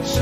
是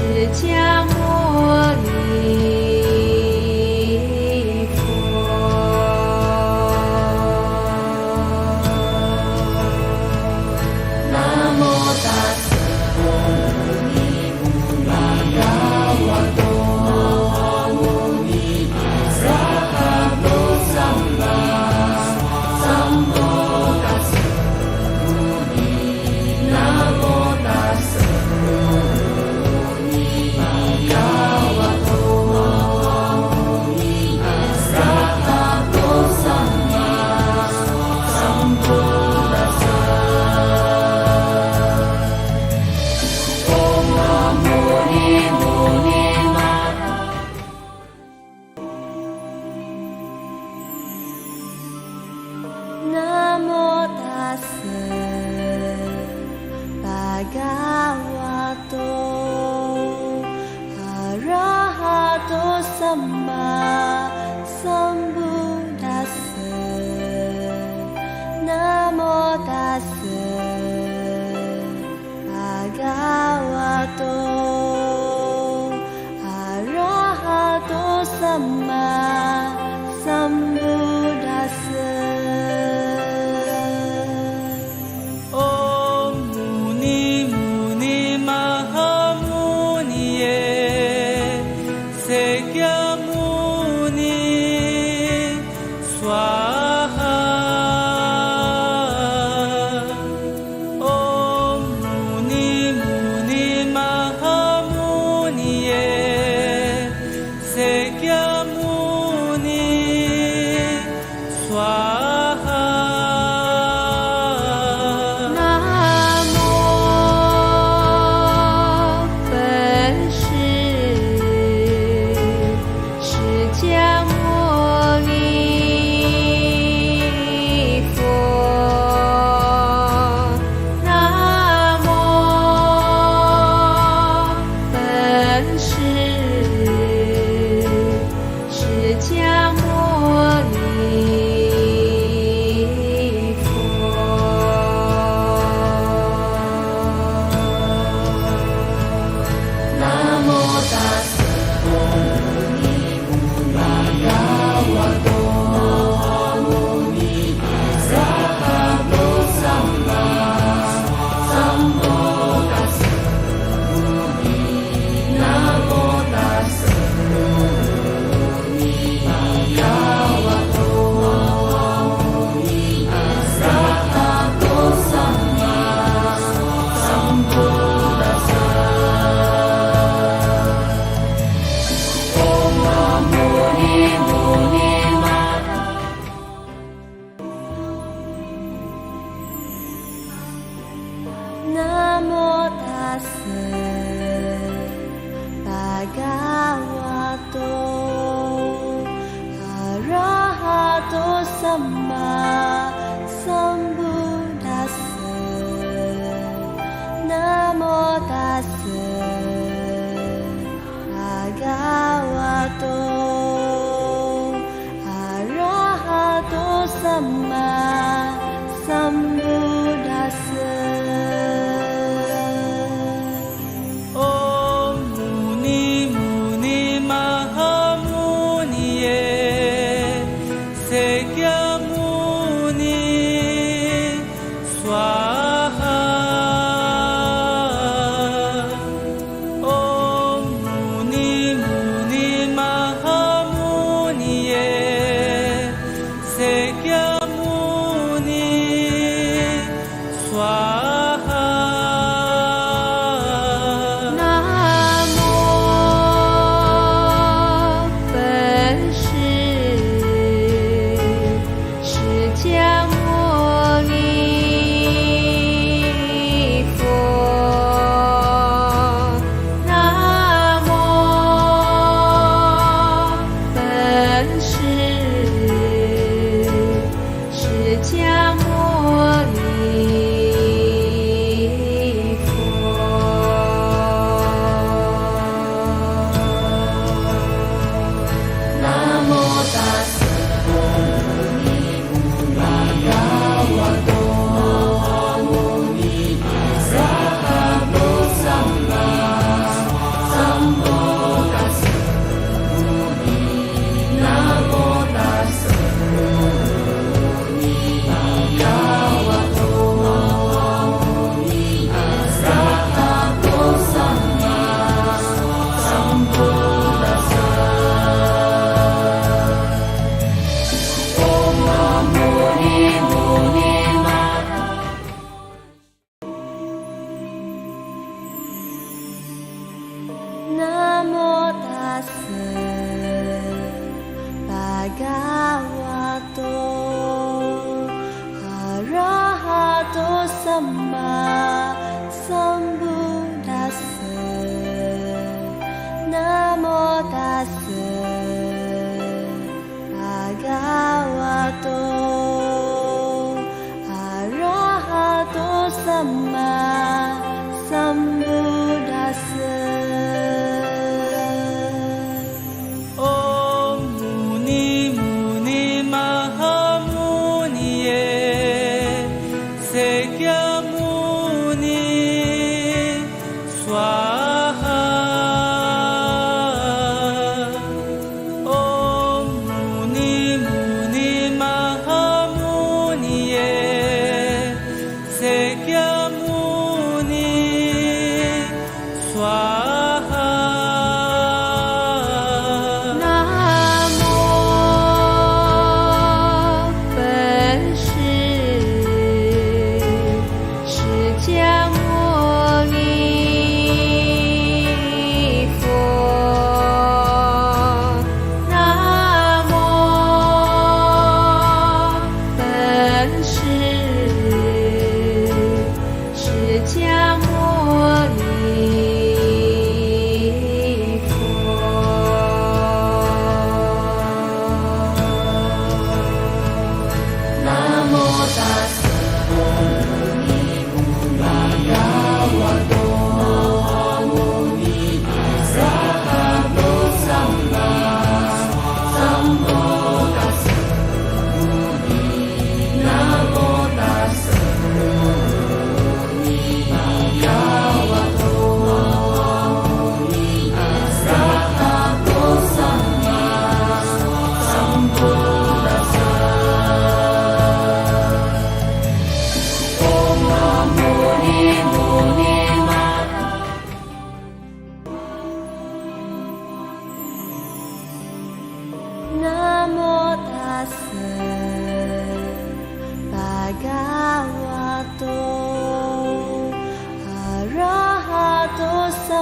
Om Muni Muni Maha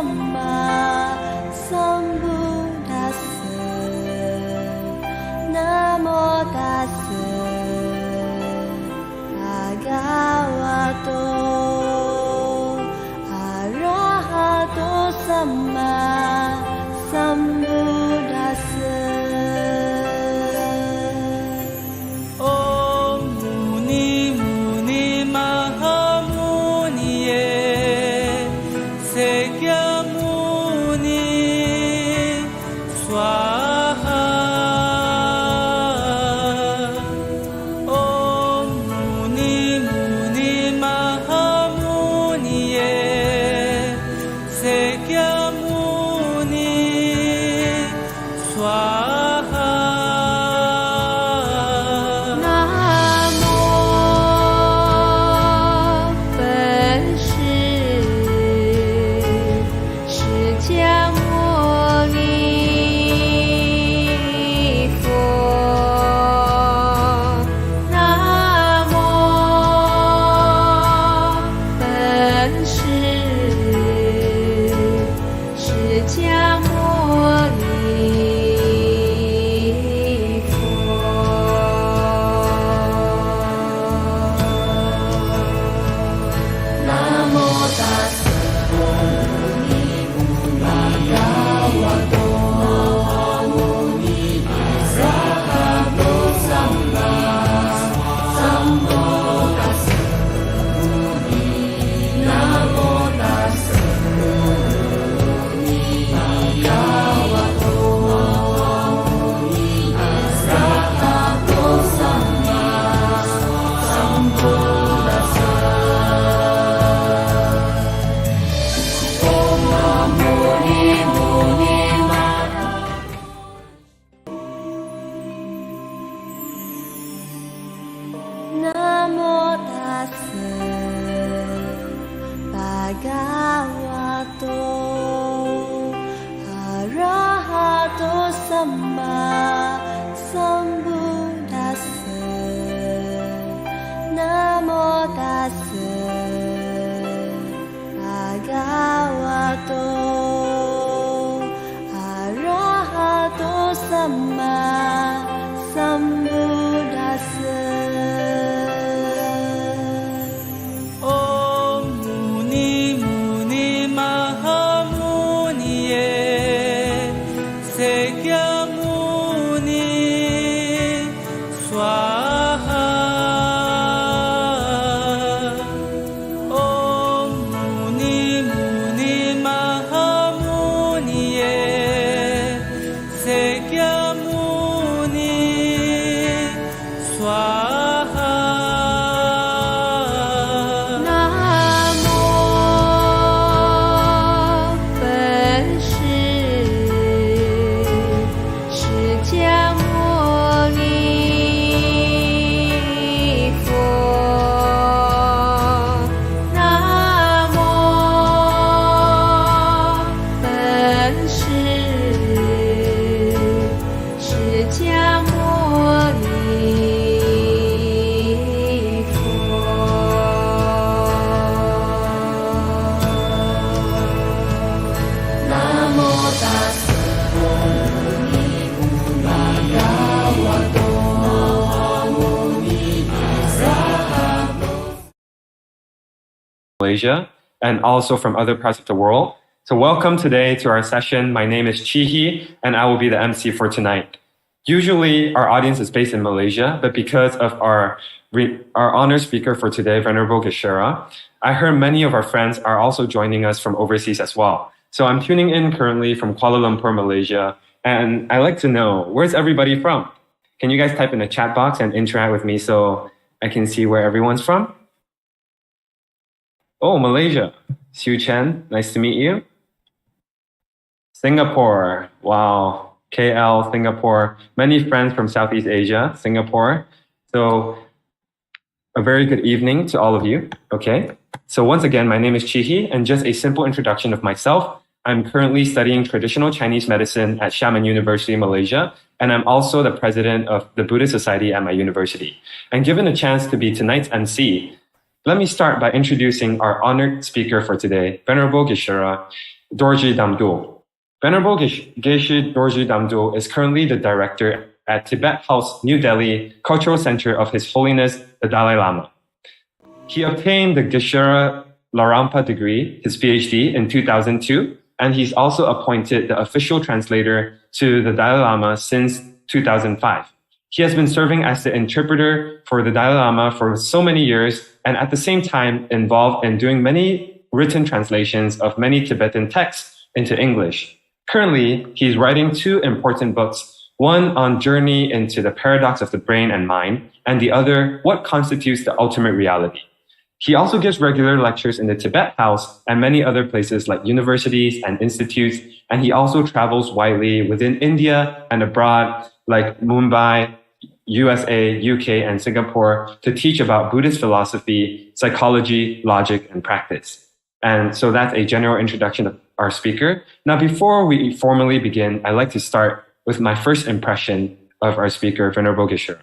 Samma Sambuddhassa Namo Tassa Bhagavato Arahato Samma Sambuddhassa Om Muni Muni Mahamuniye Sekyamuni Swaha Om Muni Muni Mahamuniye Sekyamuni Swaha Namo 本师释迦牟尼佛。南无本师释迦牟尼佛。南无大慈大悲无量无边无尼萨哈多萨玛萨摩达斯牟尼。南无大慈大悲无尼萨哈多萨玛萨摩达斯。Namo Tassa Bhagavato Arahato Samma Sambuddhassa Namo Tassa Bhagavato Arahato Samma Sambuddhassa Om Muni Muni Mahamuniye Sekyamuni Swaha Om Muni Muni Mahamuniye Sekyamuni Swaha Namo 本师释迦牟尼佛。南无本师释迦牟尼佛。南无大慈大悲无量无边无尼萨哈多。 Malaysia and also from other parts of the world. So welcome today to our session. My name is Chihi and I will be the MC for tonight. Usually our audience is based in Malaysia, but because of our honor speaker for today, Venerable Geshe, I heard many of our friends are also joining us from overseas as well. So I'm tuning in currently from Kuala Lumpur, Malaysia, and I'd like to know, where's everybody from? Can you guys type in the chat box and interact with me so I can see where everyone's from? Oh, Malaysia. Xiu Chen, nice to meet you. Singapore, wow. KL, Singapore. Many friends from Southeast Asia, Singapore. So a very good evening to all of you. Okay. So once again, my name is Chihi, and just a simple introduction of myself. I'm currently studying traditional Chinese medicine at Xiamen University, Malaysia, and I'm also the president of the Buddhist Society at my university. And given a chance to be tonight's MC, let me start by introducing our honored speaker for today, Venerable Geshe. Dorji Damdul. Venerable Geshe Dorji Damdul is currently the director at Tibet House, New Delhi, Cultural Center of His Holiness the Dalai Lama. He obtained the Geshe Lharampa degree, his Ph.D, in 2002, and he's also appointed the official translator to the Dalai Lama since 2005. He has been serving as the interpreter for the Dalai Lama for so many years, and at the same time involved in doing many written translations of many Tibetan texts into English. Currently, he's writing 2 important books, one on journey into the paradox of the brain and mind, and the other, what constitutes the ultimate reality. He also gives regular lectures in the Tibet House and many other places like universities and institutes, and he also travels widely within India and abroad like Mumbai, USA, UK, and Singapore to teach about Buddhist philosophy, psychology, logic, and practice. And so that's a general introduction of our speaker. Now, before we formally begin, I'd like to start with my first impression of our speaker, Venerable Geshe.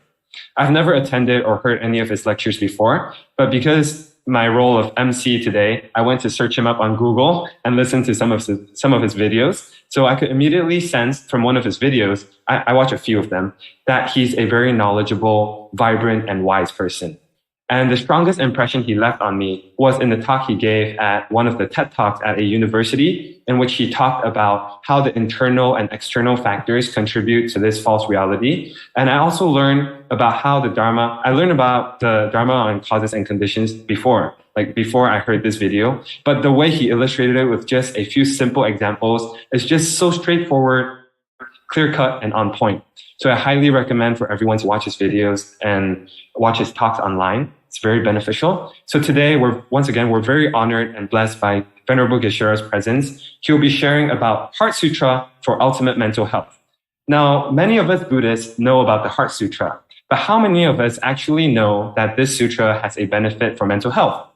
I've never attended or heard any of his lectures before, but because my role of MC today, I went to search him up on Google and listen to some of his videos. So I could immediately sense from one of his videos, I watch a few of them, that he's a very knowledgeable, vibrant, and wise person. And the strongest impression he left on me was in the talk he gave at one of the TED Talks at a university, in which he talked about how the internal and external factors contribute to this false reality. And I also learned about how I learned about the Dharma on causes and conditions before I heard this video. But the way he illustrated it with just a few simple examples is just so straightforward, clear-cut, and on point. So I highly recommend for everyone to watch his videos and watch his talks online. It's very beneficial. So today, we're very honored and blessed by Venerable Geshe's presence. He'll be sharing about Heart Sutra for ultimate mental health. Now, many of us Buddhists know about the Heart Sutra, but how many of us actually know that this sutra has a benefit for mental health?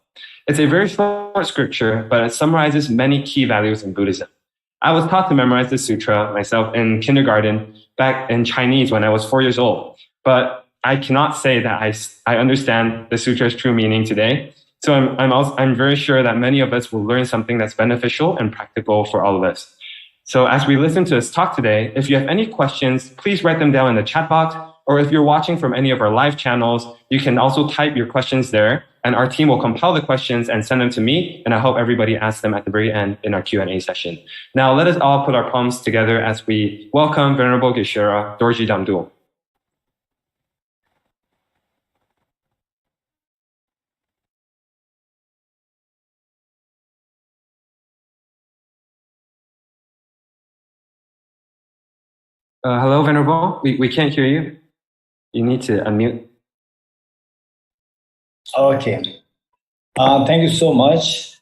It's a very short scripture, but it summarizes many key values in Buddhism. I was taught to memorize this sutra myself in kindergarten back in Chinese when I was 4 years old, but I cannot say that I understand the sutra's true meaning today. So I'm very sure that many of us will learn something that's beneficial and practical for all of us. So as we listen to this talk today, if you have any questions, please write them down in the chat box, or if you're watching from any of our live channels, you can also type your questions there, and our team will compile the questions and send them to me, and I hope everybody asks them at the very end in our Q&A session. Now, let us all put our palms together as we welcome Venerable Geshe Dorji Damdul. Hello, Venerable. We can't hear you. You need to unmute. Okay. Thank you so much,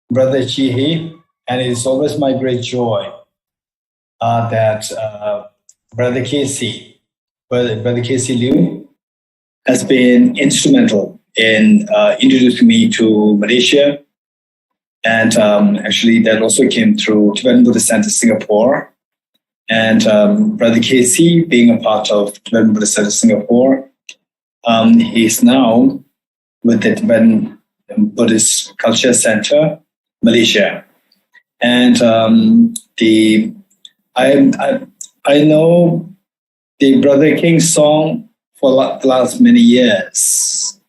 Brother Chihi. And it's always my great joy that Brother Casey Liu has been instrumental in introducing me to Malaysia. And actually, that also came through Tibetan Buddhist Center Singapore. And Brother Casey, being a part of Tibetan Buddhist Center Singapore, he's now with the Tibetan Buddhist Culture Center, Malaysia. And I know the Brother King song for the last many years.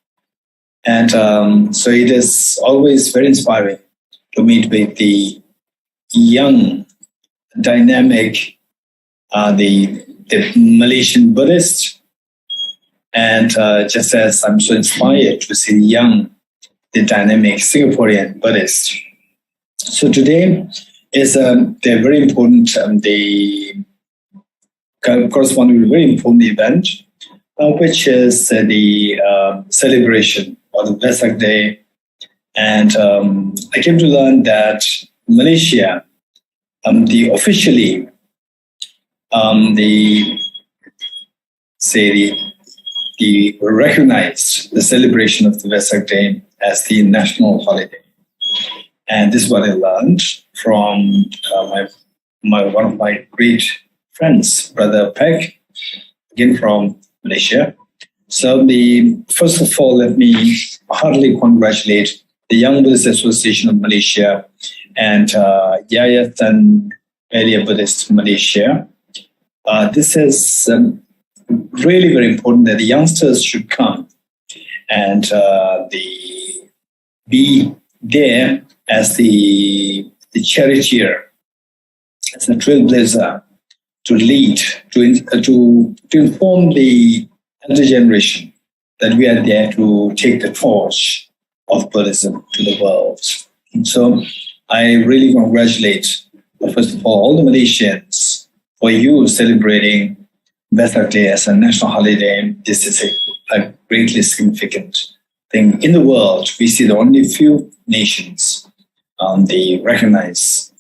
And so it is always very inspiring to meet with the young, dynamic, the Malaysian Buddhist, and just as I'm so inspired to see the dynamic Singaporean Buddhist. So today is the very important, the corresponding to a very important event, which is the celebration of the Vesak Day. And I came to learn that Malaysia, officially, the recognized the celebration of the Vesak Day as the national holiday. And this is what I learned from one of my great friends, Brother Peck, again from Malaysia. So first of all, let me heartily congratulate the Young Buddhist Association of Malaysia and Yayasan Area Buddhist Malaysia. This is really very important that the youngsters should come and be there as the charioteer, as a trailblazer, to lead, to inform the elder generation that we are there to take the torch of Buddhism to the world. And so I really congratulate, first of all the Malaysians for you celebrating Vesak Day as a national holiday. This is a greatly significant thing in the world. We see the only few nations they recognize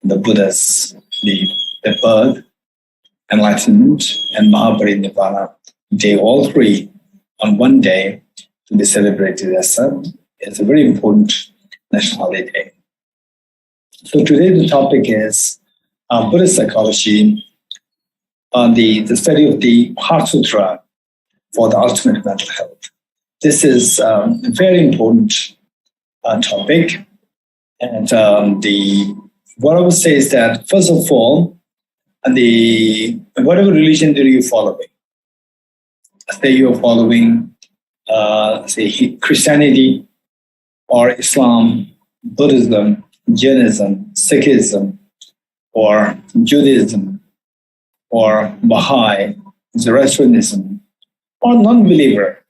the Buddha's the birth, enlightenment, and Mahaparinirvana Day, all three on one day to be celebrated as a very important national holiday. So today the topic is Buddhist psychology, the study of the Heart Sutra for the ultimate mental health. This is a very important topic, and what I would say is that first of all, whatever religion that you're following, say you're following say Christianity or Islam, Buddhism, Jainism, Sikhism, or Judaism, or Baha'i, Zoroastrianism, or non-believer,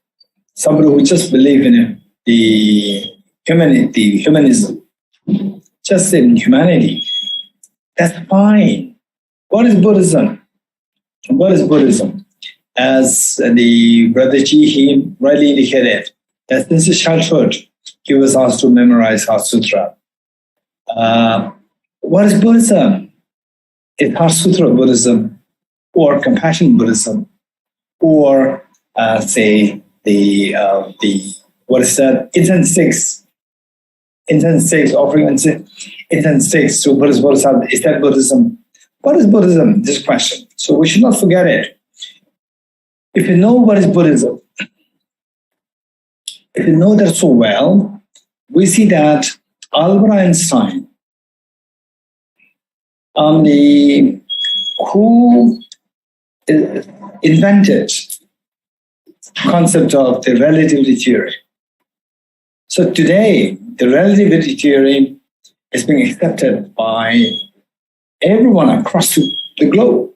somebody who just believes in the humanism, just in humanity, that's fine. What is Buddhism? What is Buddhism? As the Brother Ji rightly indicated, that since his childhood, he was asked to memorize Heart Sutra. What is Buddhism? Is Heart Sutra Buddhism, or Compassion Buddhism, or say the what is that? Incense sticks, offering incense sticks to Buddhist Bodhisattva. Is that Buddhism? What is Buddhism? This question. So we should not forget it. If you know what is Buddhism, if you know that so well, we see that Albert Einstein, who invented the concept of the relativity theory. So today, the relativity theory is being accepted by everyone across the globe.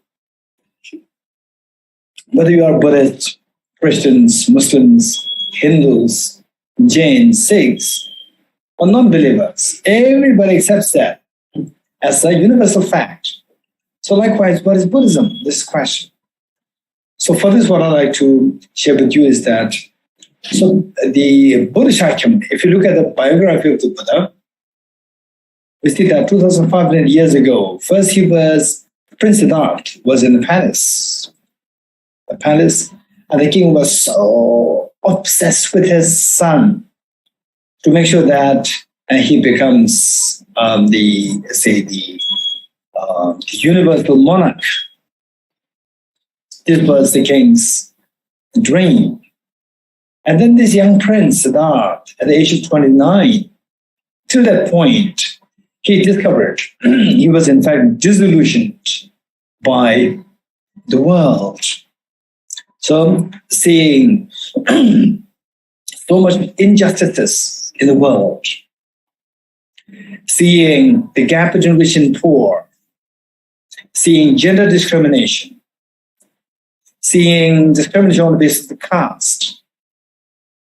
Whether you are Buddhists, Christians, Muslims, Hindus, Jains, Sikhs, or non-believers, everybody accepts that as a universal fact. So likewise, what is Buddhism? This question. So for this, what I'd like to share with you is that, so the Buddhist Shakyamuni, if you look at the biography of the Buddha, we see that 2,500 years ago, first he was, Prince Siddhartha was in the palace, and the king was so obsessed with his son to make sure that he becomes the universal monarch. This was the king's dream. And then this young prince, Siddhartha, at the age of 29, till that point, he discovered he was in fact disillusioned by the world. So seeing so much injustices in the world, seeing the gap between rich and poor, seeing gender discrimination, seeing discrimination on the basis of caste,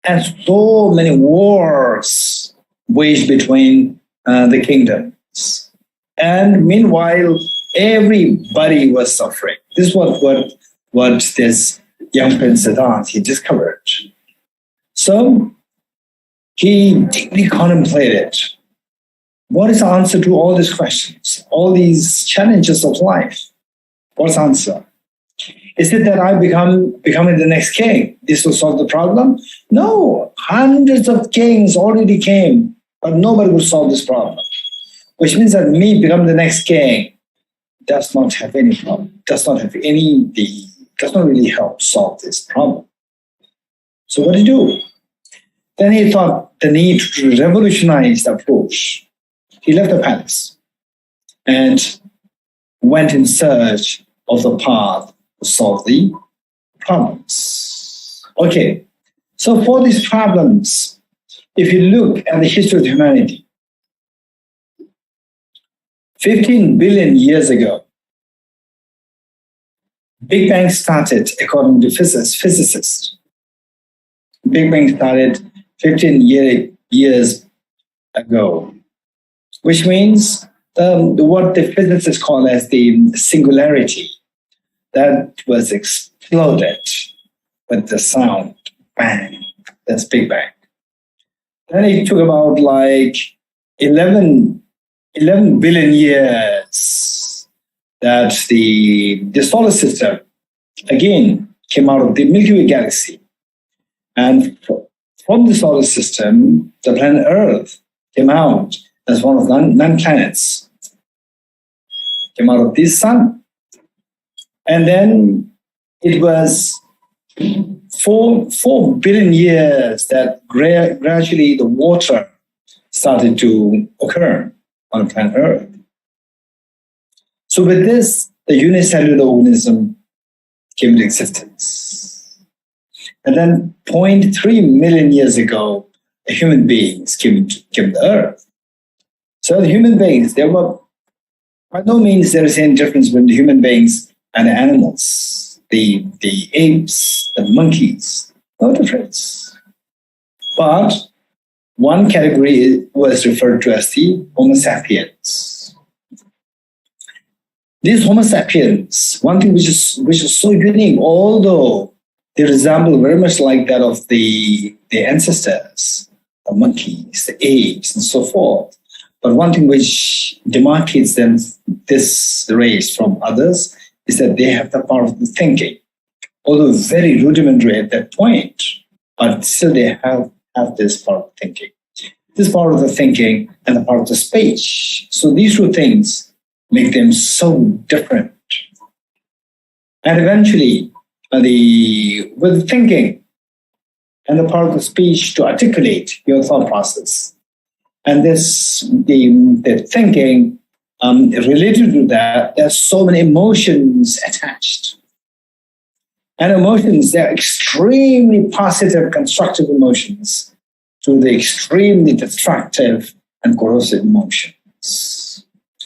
and so many wars waged between the kingdoms. And meanwhile, everybody was suffering. This was what this young Prince Siddhartha, he discovered. So he deeply contemplated, what is the answer to all these questions, all these challenges of life? What's the answer? Is it that I becoming the next king? This will solve the problem? No, hundreds of kings already came, but nobody will solve this problem. Which means that me becoming the next king does not have any problem, does not really help solve this problem. So what do you do? Then he thought the need to revolutionize the approach. he left the palace and went in search of the path to solve the problems. Okay, so for these problems, if you look at the history of humanity, 15 billion years ago, Big Bang started, according to physicists. Big Bang started 15 years ago, which means what the physicists call as the singularity, that was exploded with the sound, bang, that's Big Bang. Then it took about like 11 billion years that the solar system again came out of the Milky Way galaxy. And from the solar system, the planet Earth came out as one of 9 planets, came out of the sun. And then it was 4 billion years that gradually the water started to occur on planet Earth. So with this, the unicellular organism came into existence. And then 0.3 million years ago, the human beings came to Earth. So the human beings, there were, by no means there is any difference between the human beings and the animals, the apes, the monkeys, no difference. But one category was referred to as the Homo sapiens. These Homo sapiens, one thing which is so unique, although they resemble very much like that of the ancestors, the monkeys, the apes, and so forth. But one thing which demarcates them, this race from others, is that they have the power of the thinking, although very rudimentary at that point, but still they have this power of thinking. This power of the thinking and the power of the speech. So these two things make them so different. And eventually, with the thinking and the power of the speech to articulate your thought process, and the thinking related to that, there's so many emotions attached. And emotions, they're extremely positive, constructive emotions to the extremely destructive and corrosive emotions.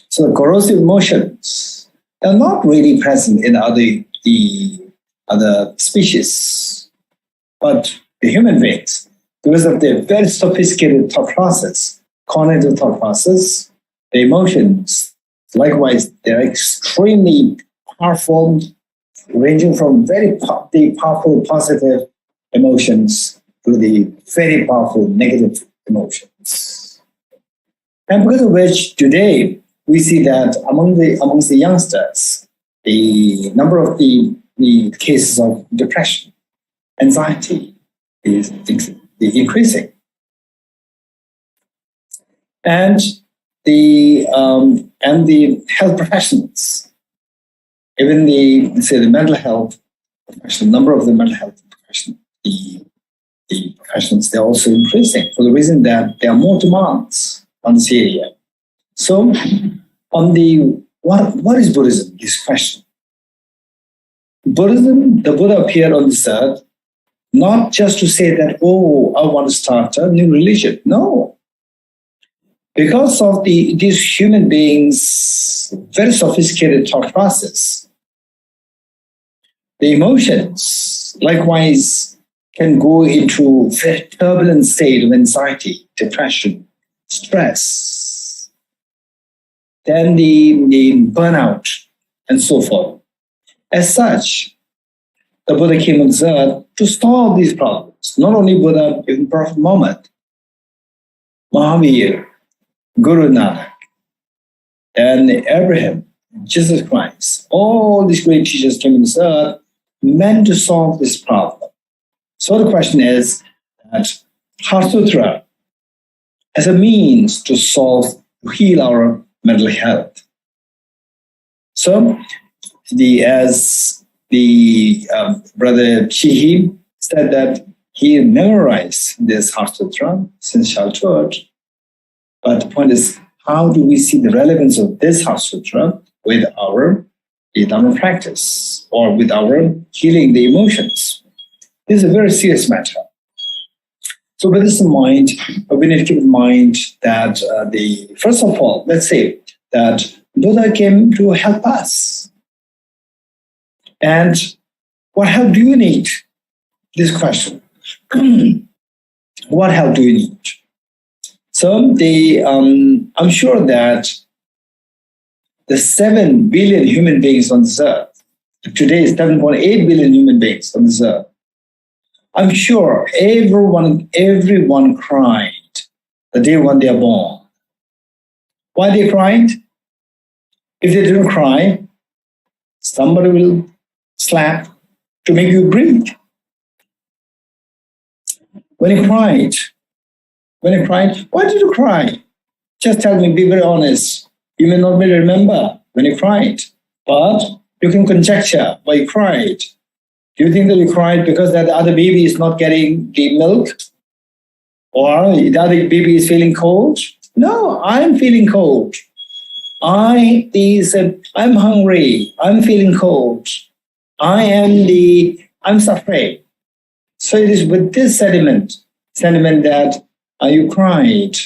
So the corrosive emotions are not really present in the other species, but the human beings, because of their very sophisticated thought process, cognitive thought process, the emotions, likewise, they're extremely powerful, ranging from very powerful positive emotions to the very powerful negative emotions. And because of which today we see that amongst the youngsters, the number of the cases of depression, anxiety is increasing. And the health professionals, even the mental health professional, number of the mental health professionals, the professionals, they're also increasing for the reason that there are more demands on this area. So, on the what is Buddhism? This question. Buddhism, the Buddha appeared on this earth not just to say that, oh, I want to start a new religion. No. Because of these human beings' very sophisticated thought process, the emotions, likewise, can go into a very turbulent state of anxiety, depression, stress, then the burnout, and so forth. As such, the Buddha came on this earth to solve these problems. Not only Buddha, even Prophet Muhammad, Mahavir, Guru Nanak, and Abraham, Jesus Christ, all these great teachers came on this earth meant to solve this problem. So the question is that Heart Sutra as a means to heal our mental health. So, as the brother Chihi said that he memorized this Heart Sutra since childhood, but the point is, how do we see the relevance of this Heart Sutra with our Dharma practice or with our healing the emotions? This is a very serious matter. So with this in mind, we need to keep in mind that first of all, let's say that Buddha came to help us. And what help do you need? This question. What help do you need? So I'm sure that the 7 billion human beings on this earth, today is 7.8 billion human beings on this earth, I'm sure everyone cried the day when they are born. Why they cried? If they didn't cry, somebody will slap to make you breathe. When you cried, why did you cry? Just tell me, be very honest. You may not really remember when you cried, but you can conjecture why you cried. Do you think that you cried because that the other baby is not getting the milk? Or the other baby is feeling cold? No, I'm feeling cold. I'm hungry. I'm feeling cold. I'm suffering. So it is with this sentiment that you cried.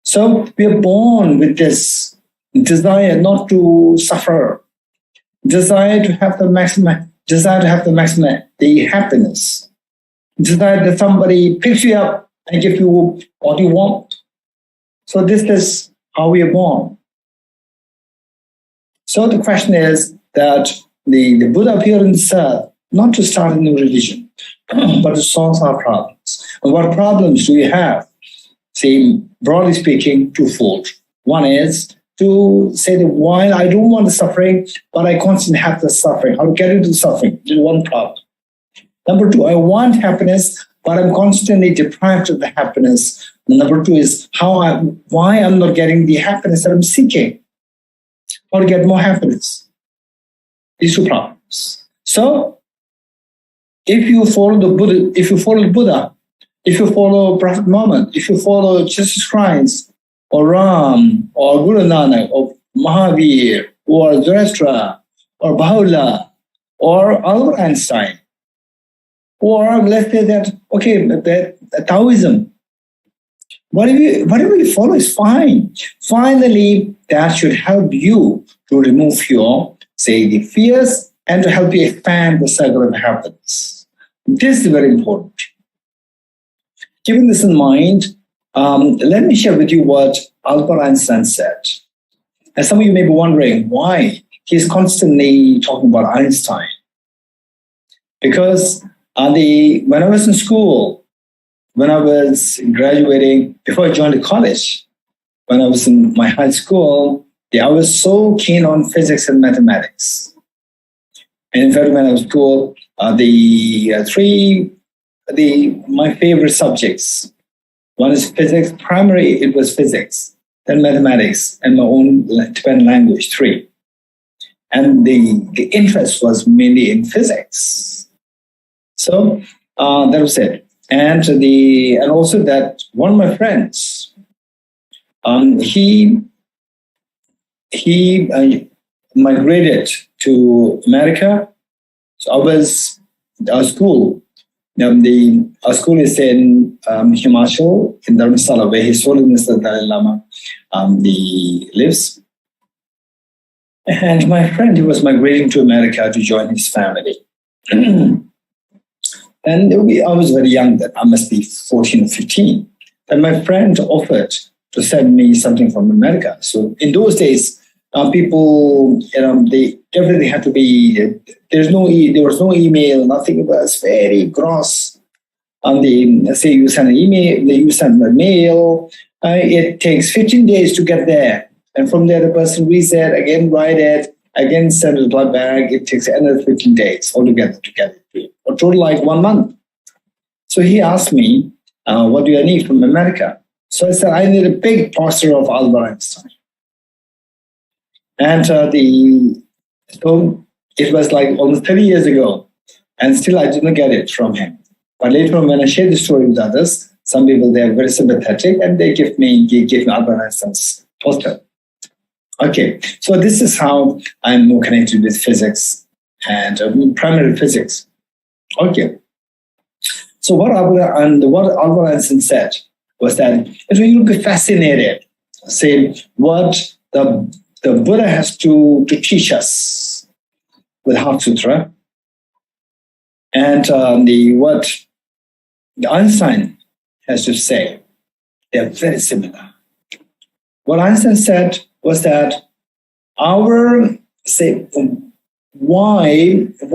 So we are born with this desire not to suffer, desire to have the maximum, the happiness, desire that somebody picks you up and gives you what you want. So this is how we are born. So the question is that the Buddha appeared in this earth not to start a new religion, but to solve our problems. And what problems do we have? See, broadly speaking, twofold. One is to say that while I don't want the suffering, but I constantly have the suffering. How to get into the suffering? This is one problem. Number two, I want happiness, but I'm constantly deprived of the happiness. And number two is why I'm not getting the happiness that I'm seeking. How to get more happiness. These two problems. So, if you follow the Buddha, if you follow Prophet Muhammad, if you follow Jesus Christ, or Ram, or Guru Nanak, or Mahavir, or Zoroaster, or Baha'u'llah, or Albert Einstein, or let's say that Taoism, whatever you follow is fine. Finally, that should help you to remove the fears and to help you expand the circle of happiness. This is very important. Keeping this in mind, let me share with you what Albert Einstein said. And some of you may be wondering why he's constantly talking about Einstein. Because when I was in school, when I was graduating, before I joined the college, when I was in my high school, I was so keen on physics and mathematics. And in fact, when I was in school, my favorite subjects. One is physics. Primary, it was physics. Then mathematics and my own Tibetan language, 3. And the interest was mainly in physics. So that was it. And also that one of my friends, he migrated to America. So our school is in Himachal, in Dharamsala, where His Holiness the Dalai Lama lives. And my friend, he was migrating to America to join his family. And I was very young then, I must be 14 or 15. And my friend offered to send me something from America. So in those days, people, everything had to be, there was no email, nothing. It was very gross. Say you send an email, you send a mail, it takes 15 days to get there. And from there, the person reads it, again write it, again send it back. It takes another 15 days altogether to get it. A total like 1 month. So he asked me, what do I need from America? So I said, I need a big poster of Albert Einstein. And so it was like almost 30 years ago, and still I didn't get it from him. But later on, when I share the story with others, some people, they are very sympathetic, and they give me Albert Einstein's poster. Okay, so this is how I'm more connected with physics and primary physics. Okay, so what Albert Einstein said was that you'll be fascinated, say what the Buddha has to teach us with Heart Sutra, and what Einstein has to say. They're very similar. What Einstein said was that why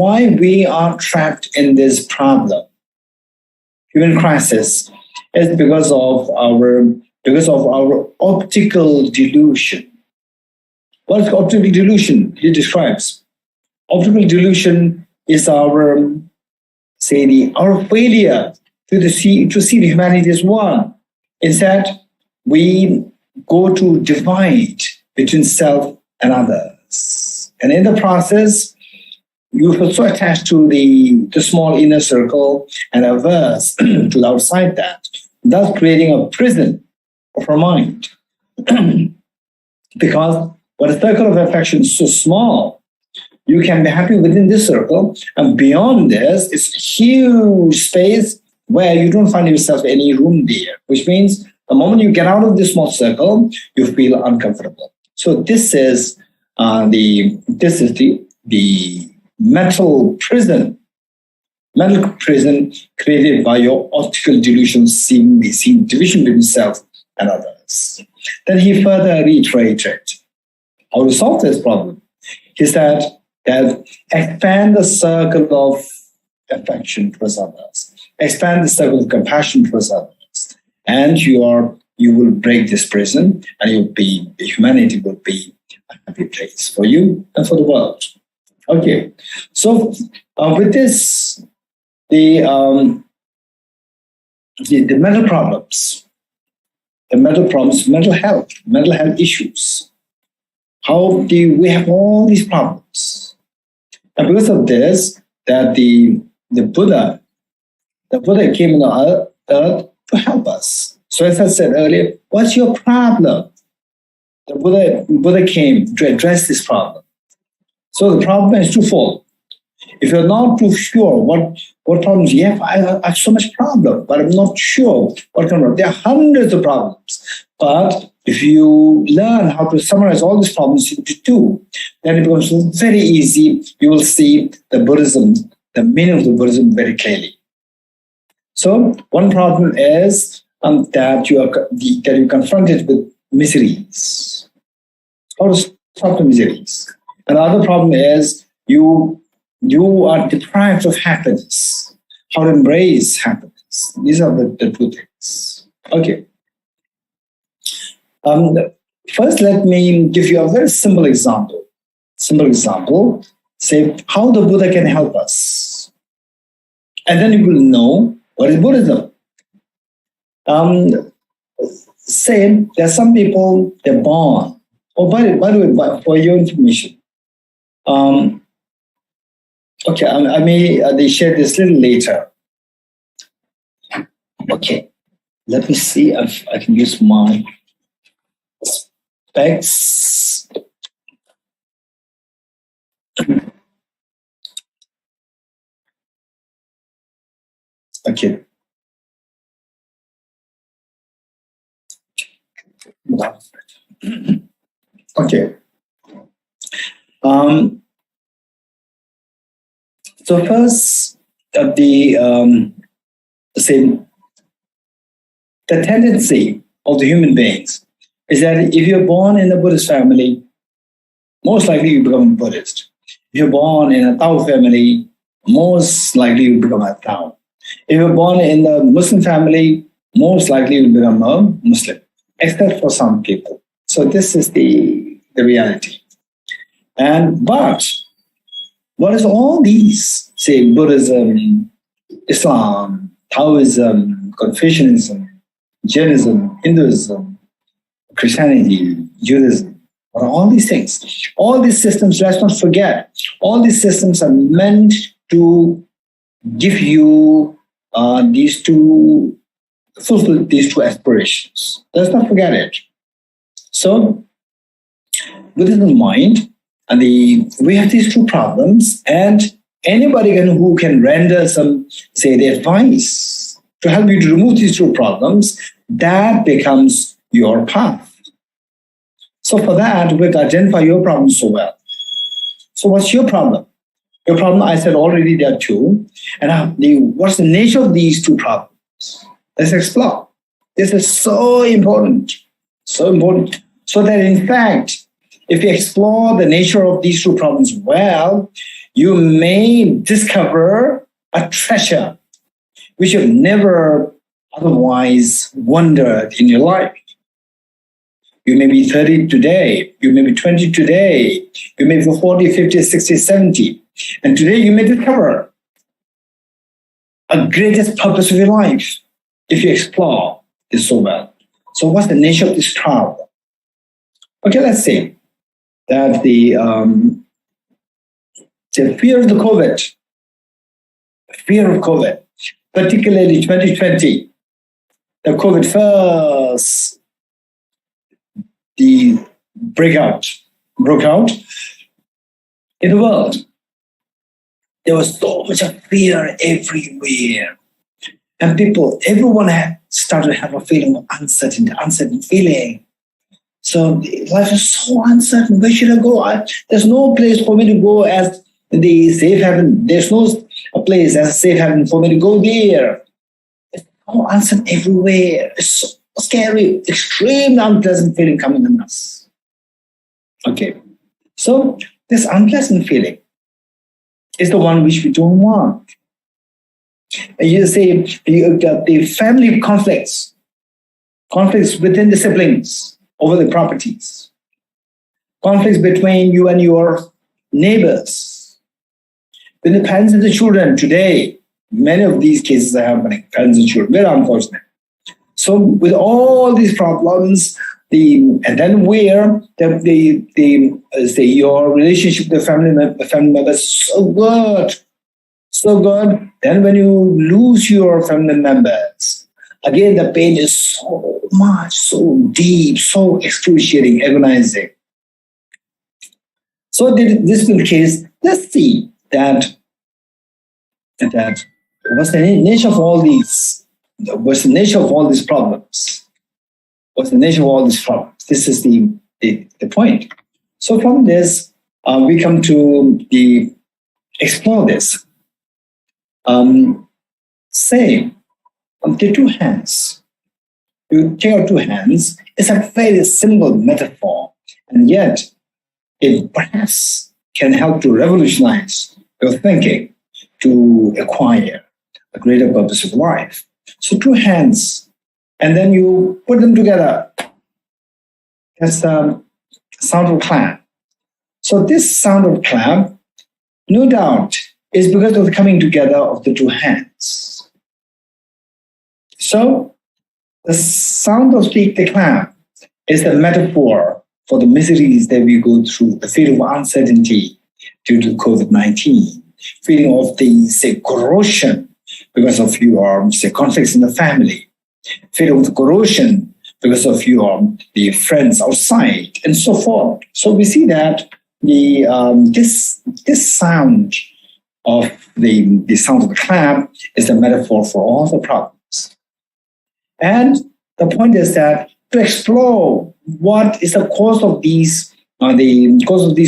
we are trapped in this problem, human crisis, is because of our optical delusion. What is optical delusion? He describes. Optical delusion is our failure to see the humanity as one. Instead, we go to divide between self and others. And in the process, you feel so attached to the small inner circle and averse to the outside that, thus creating a prison of our mind. Because when the circle of affection is so small, you can be happy within this circle, and beyond this, it's a huge space where you don't find yourself any room there, which means the moment you get out of this small circle, you feel uncomfortable. So this is the mental prison created by your optical delusion, seeing division between self and others. Then he further reiterated how to solve this problem. He said that expand the circle of affection towards others, expand the circle of compassion towards others, and you will break this prison, and humanity will be a happy place for you and for the world. Okay, so with this, the mental problems, mental health issues. How do we have all these problems? And because of this, that the Buddha came on earth to help us. So as I said earlier, what's your problem? The Buddha came to address this problem. So the problem is twofold. If you're not too sure what problems you have, I have so much problem, but I'm not sure what kind of. There are hundreds of problems. But if you learn how to summarize all these problems into two, then it becomes very easy. You will see the meaning of the Buddhism very clearly. So one problem is that you're confronted with miseries. How to stop the miseries? And the other problem is you are deprived of happiness. How to embrace happiness? These are the two things. Okay. First, let me give you a very simple example. Say how the Buddha can help us. And then you will know what is Buddhism. Say there are some people, they're born. Oh, by the way, for your information, okay, I may share this a little later. Okay, let me see if I can use my specs. Okay. Okay. So first, the tendency of the human beings is that if you're born in a Buddhist family, most likely you become a Buddhist. If you're born in a Tao family, most likely you become a Tao. If you're born in a Muslim family, most likely you become a Muslim, except for some people. So this is the reality. But what is all these, say Buddhism, Islam, Taoism, Confucianism, Jainism, Hinduism, Christianity, Judaism, what are all these things? All these systems, let's not forget, all these systems are meant to give you fulfill these two aspirations. Let's not forget it. So with this in mind, and we have these two problems, and anybody who can render some, say, the advice to help you to remove these two problems, that becomes your path. So for that, we identify your problem so well. So what's your problem? Your problem, I said already, there are two. And what's the nature of these two problems? Let's explore. This is so important. So important. So that in fact, if you explore the nature of these two problems well, you may discover a treasure which you've never otherwise wondered in your life. You may be 30 today, you may be 20 today, you may be 40, 50, 60, 70. And today you may discover a greatest purpose of your life if you explore this so well. So what's the nature of this travel? Okay, let's say that the fear of the COVID, particularly 2020, the COVID first broke out in the world. There was so much of fear everywhere. And everyone had started to have a feeling of uncertain feeling. So life is so uncertain. Where should I go? There's no place for me to go as the safe haven. There's no place as a safe haven for me to go there. It's so uncertain everywhere. It's so scary, extreme unpleasant feeling coming on us. Okay. So this unpleasant feeling is the one which we don't want. You say you've got the family conflicts within the siblings over the properties, conflicts between you and your neighbors, with the parents and the children. Today, many of these cases are happening, parents and children, very unfortunate. So with all these problems, and then where your relationship with the family members so good. Then when you lose your family members, again the pain is so much, so deep, so excruciating, agonizing. So this is the case. Let's see that what's the nature of all these? What's the nature of all these problems? What's the nature of all these problems? This is the point. So from this, we come to explore this. Say, the two hands. You take out two hands. It's a very simple metaphor, and yet it perhaps can help to revolutionize your thinking to acquire a greater purpose of life. So two hands, and then you put them together. That's the sound of clap. So this sound of clap, no doubt, is because of the coming together of the two hands. So the sound of the clap is the metaphor for the miseries that we go through, the feeling of uncertainty due to COVID-19, feeling of the, corrosion because of your, conflicts in the family, feeling of the corrosion because of the friends outside, and so forth. So we see that this sound of the sound of the clap is the metaphor for all the problems. And the point is that to explore what is the cause of these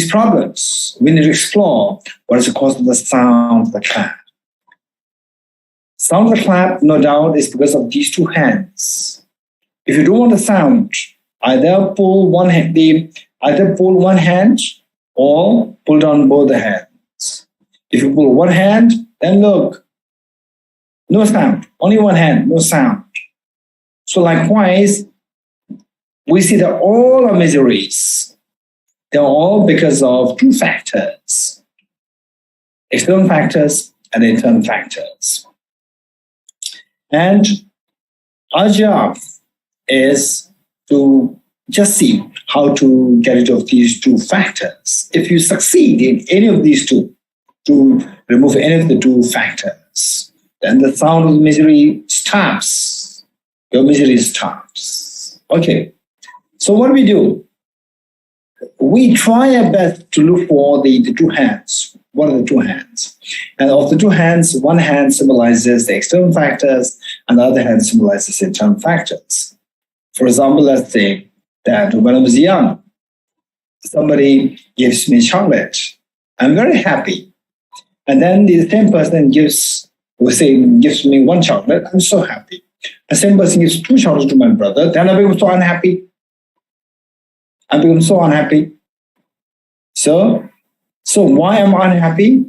problems, we need to explore what is the cause of the sound of the clap. Sound of the clap, no doubt, is because of these two hands. If you don't want the sound, either pull one hand or pull down both the hands. If you pull one hand, then look, no sound. Only one hand, no sound. So likewise, we see that all our miseries, they're all because of two factors: external factors and internal factors. And our job is to just see how to get rid of these two factors. If you succeed in any of these two, to remove any of the two factors, then the sound of misery stops. Your misery stops. Okay. So what do we do? we try our best to look for the two hands. What are the two hands? And of the two hands, one hand symbolizes the external factors, and the other hand symbolizes internal factors. For example, let's say that when I was young, somebody gives me chocolate. I'm very happy. And then the same person gives me one chocolate. I'm so happy. The same person gives two chocolates to my brother. Then I become so unhappy. So why am I unhappy?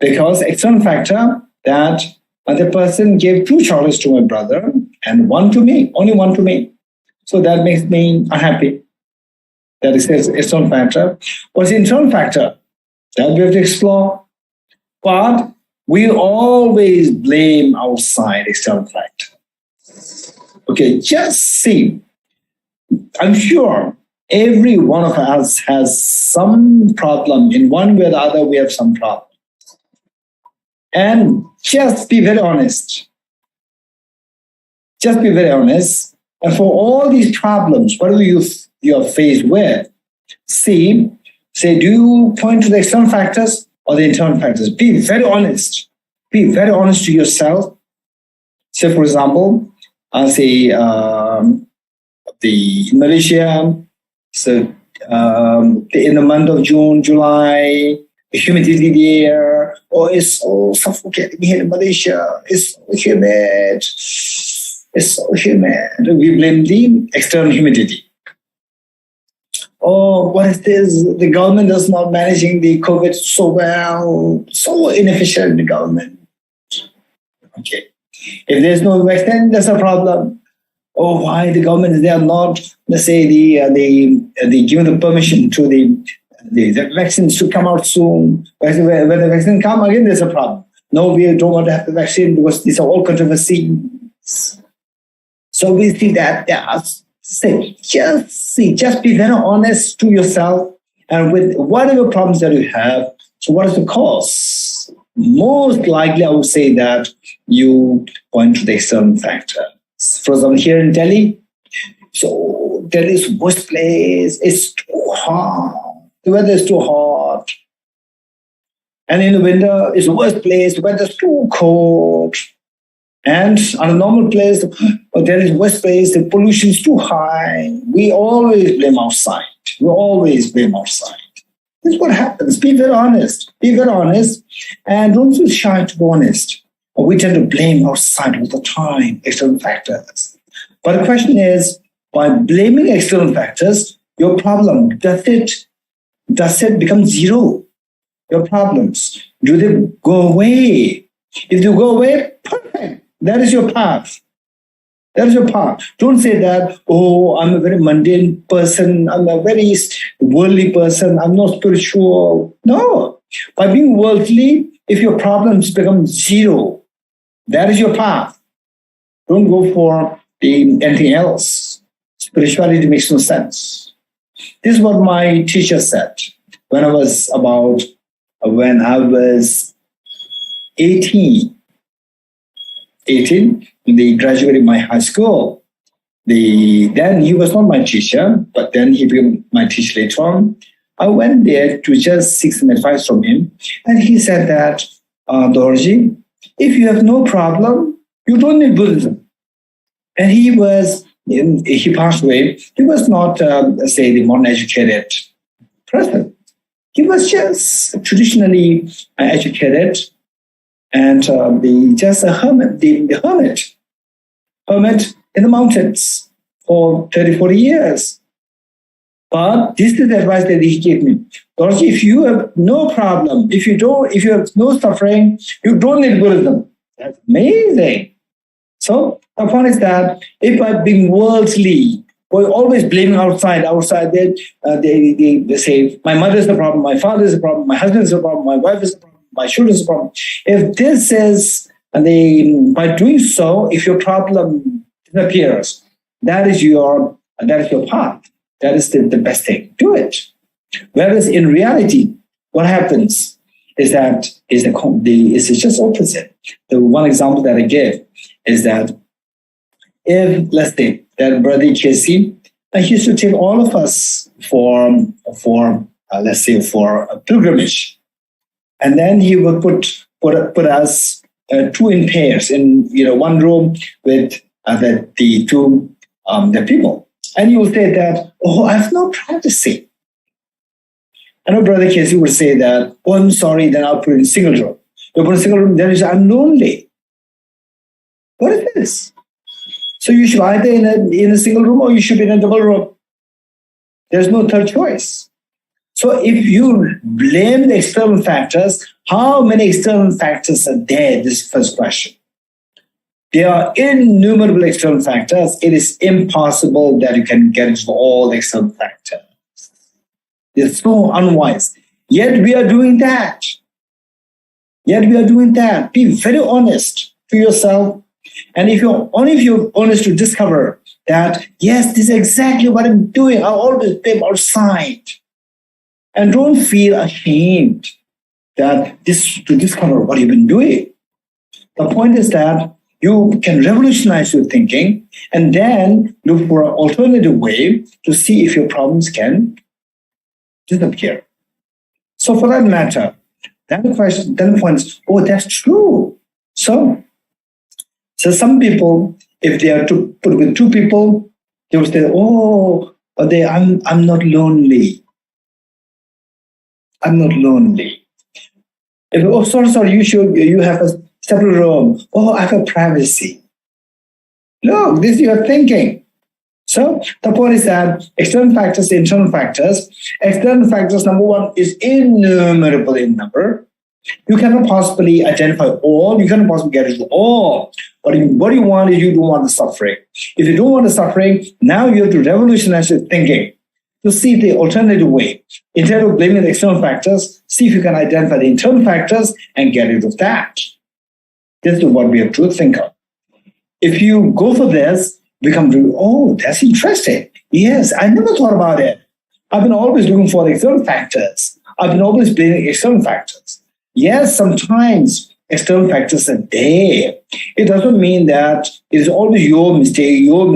Because external factor that the person gave two chocolates to my brother and one to me, only one to me. So that makes me unhappy. That is external factor. What's the internal factor? That we have to explore. But we always blame outside external factor. Okay, just see. I'm sure every one of us has some problem. In one way or the other, we have some problem. And just be very honest. Just be very honest. And for all these problems, whatever you are faced with, say, do you point to the external factors or the internal factors? Be very honest. Be very honest to yourself. Say, for example, I'll say in Malaysia, so in the month of June, July, the humidity there, it's so suffocating here in Malaysia. It's so humid. It's so humid. We blame the external humidity. Oh, what is this? The government is not managing the COVID so well. So inefficient, the government. Okay. If there's no vaccine, that's a problem. Oh, why the government, they are not, let's say, they give the permission to the vaccines to come out soon. When the vaccine come, again, there's a problem. No, we don't want to have the vaccine because these are all controversies. So we see that, just be very honest to yourself and with whatever problems that you have. So what is the cause? Most likely, I would say that you point to the external factor. For example, here in Delhi, so Delhi is the worst place. It's too hot. The weather is too hot. And in the winter, it's the worst place. The weather is too cold. And on a normal place, Delhi is the worst place. The pollution is too high. We always blame outside. This is what happens. Be very honest. And don't feel shy to be honest. We tend to blame outside all the time, external factors. But the question is, by blaming external factors, your problem, does it become zero? Your problems, do they go away? If they go away, perfect. That is your path. Don't say that, oh, I'm a very mundane person. I'm a very worldly person. I'm not spiritual. No. By being worldly, if your problems become zero, that is your path. Don't go for anything else. Spirituality makes no sense. This is what my teacher said when I was 18, they graduated my high school. Then he was not my teacher, but then he became my teacher later on. I went there to just seek some advice from him. And he said that, Dorji, if you have no problem, you don't need Buddhism. And he passed away. He was not, the modern educated person. He was just traditionally educated and just a hermit, the hermit in the mountains for 30, 40 years. But this is the advice that he gave me. Dorji, if you have no problem, if you have no suffering, you don't need Buddhism. That's amazing. So the point is that if I'm being worldly, we're always blaming outside. They say, my mother is the problem, my father is the problem, my husband is the problem, my wife is the problem, my children is the problem. If this is, by doing so, if your problem disappears, that is your path. That is the best thing. Do it. Whereas in reality, what happens is that it's just opposite. The one example that I gave is that if, let's say, that brother Casey, he used to take all of us let's say for a pilgrimage, and then he would put us two in pairs in one room with the two the people, and you will say that, oh, I have no privacy. I know Brother Casey would say that, oh, I'm sorry, then I'll put it in a single room. You put in a single room, then you say, I'm lonely. What is this? So you should either in a single room or you should be in a double room. There's no third choice. So if you blame the external factors, how many external factors are there? This is the first question. There are innumerable external factors. It is impossible that you can get into all the external factors. It's so unwise. Yet we are doing that. Be very honest to yourself. And if you're honest to discover that, yes, this is exactly what I'm doing. I always been outside. And don't feel ashamed to discover what you've been doing. The point is that you can revolutionize your thinking and then look for an alternative way to see if your problems can disappear. So for that matter, then the point is, oh, that's true. So some people, if they are to put with two people, they will say, oh, I'm not lonely. I'm not lonely. Sorry, you have a separate room. Oh, I have privacy. Look, this is your thinking. So the point is that external factors, internal factors. External factors, number one, is innumerable in number. You cannot possibly identify all. You cannot possibly get into all. But what you want is you don't want the suffering. If you don't want the suffering, now you have to revolutionize your thinking to see the alternative way. Instead of blaming the external factors, see if you can identify the internal factors and get rid of that. This is what we have to think of. If you go for this, become, oh, that's interesting. Yes, I never thought about it. I've been always looking for the external factors. I've been always blaming external factors. Yes, sometimes external factors are there. It doesn't mean that it is always your mistake, your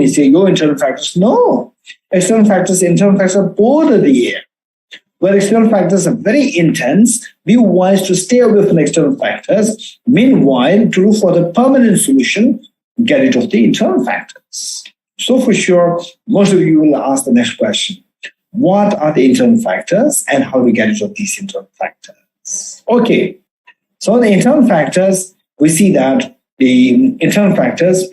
internal factors. No. External factors, internal factors are both are there. Where external factors are very intense, be wise to stay away from external factors. Meanwhile, to look for the permanent solution, get rid of the internal factors. So for sure, most of you will ask the next question. What are the internal factors and how do we get rid of these internal factors? Okay, so the internal factors, we see that the internal factors,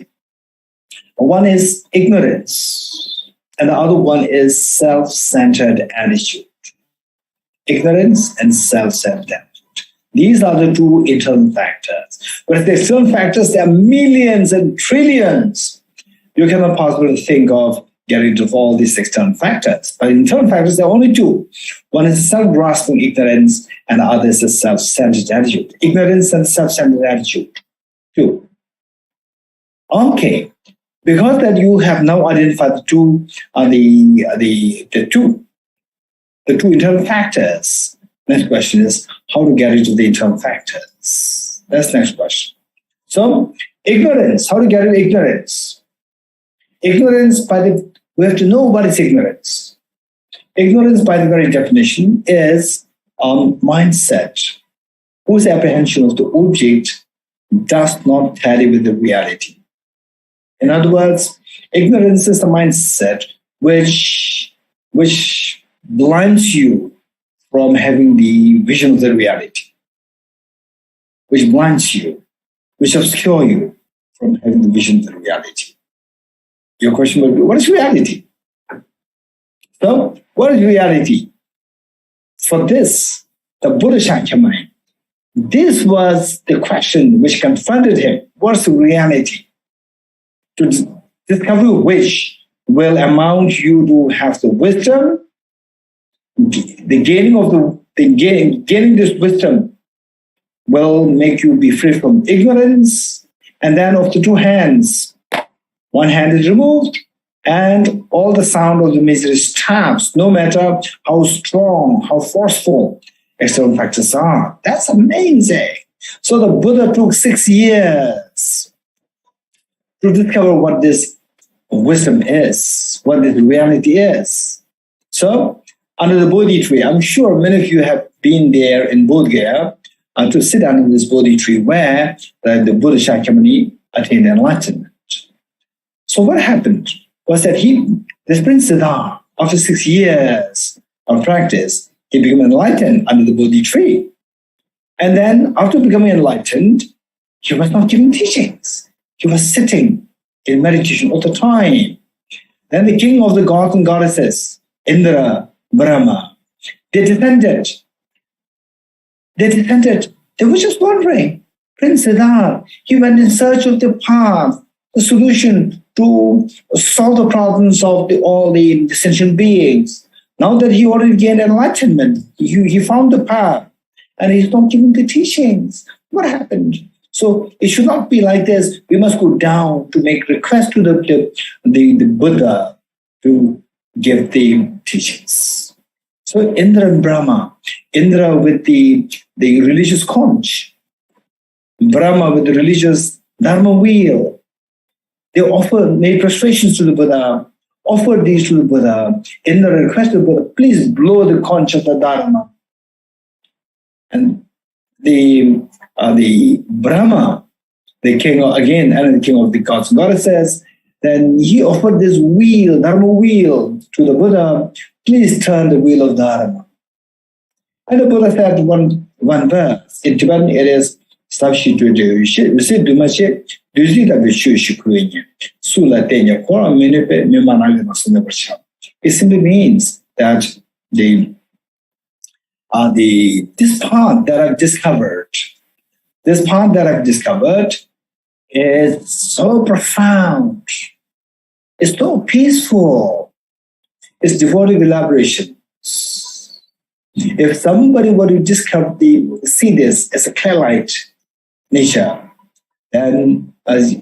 one is ignorance and the other one is self-centered attitude. Ignorance and self-centered attitude. These are the two internal factors. But the external factors, there are millions and trillions. You cannot possibly think of getting rid of all these external factors. But internal factors, there are only two. One is self-grasping ignorance, and the other is a self-centered attitude. Ignorance and self-centered attitude. Two. Okay. Because that you have now identified the two internal factors. Next question is how to get rid of the internal factors. That's the next question. So ignorance, how to get rid of ignorance? Ignorance we have to know what is ignorance. Ignorance by the very definition is mindset whose apprehension of the object does not tally with the reality. In other words, ignorance is the mindset which blinds you from having the vision of the reality, which blinds you, which obscure you from having the vision of the reality. Your question will be, what is reality? So, what is reality? For this, the Buddha Shakyamuni, this was the question which confronted him. What's reality? To discover which will amount you to have the wisdom, gaining this wisdom will make you be free from ignorance, and then of the two hands, one hand is removed, and all the sound of the misery stops, no matter how strong, how forceful external factors are. That's amazing. So the Buddha took 6 years to discover what this wisdom is, what this reality is. So under the Bodhi tree. I'm sure many of you have been there in Bodh Gaya to sit under this Bodhi tree where the Buddha Shakyamuni attained enlightenment. So what happened was that this Prince Siddhartha, after 6 years of practice, he became enlightened under the Bodhi tree. And then after becoming enlightened, he was not giving teachings. He was sitting in meditation all the time. Then the king of the gods and goddesses, Indra, Brahma, they descended. They were just wondering, Prince Siddhartha, he went in search of the path, the solution to solve the problems of all the sentient beings. Now that he already gained enlightenment, he found the path, and he's not giving the teachings. What happened? So it should not be like this. We must go down to make request to the Buddha to give the teachings. So Indra and Brahma, Indra with the religious conch, Brahma with the religious dharma wheel, they made prostrations to the Buddha, offered these to the Buddha. Indra requested the Buddha, please blow the conch of the dharma. And the Brahma, the king again, and the king of the gods and goddesses, then he offered this wheel, dharma wheel, to the Buddha. Please turn the wheel of dharma. And the Buddha said one verse. In Tibetan it is it simply means that this path that I've discovered is so profound, it's so peaceful, it's devoid of elaboration. If somebody were to see this as a clear-light nature, then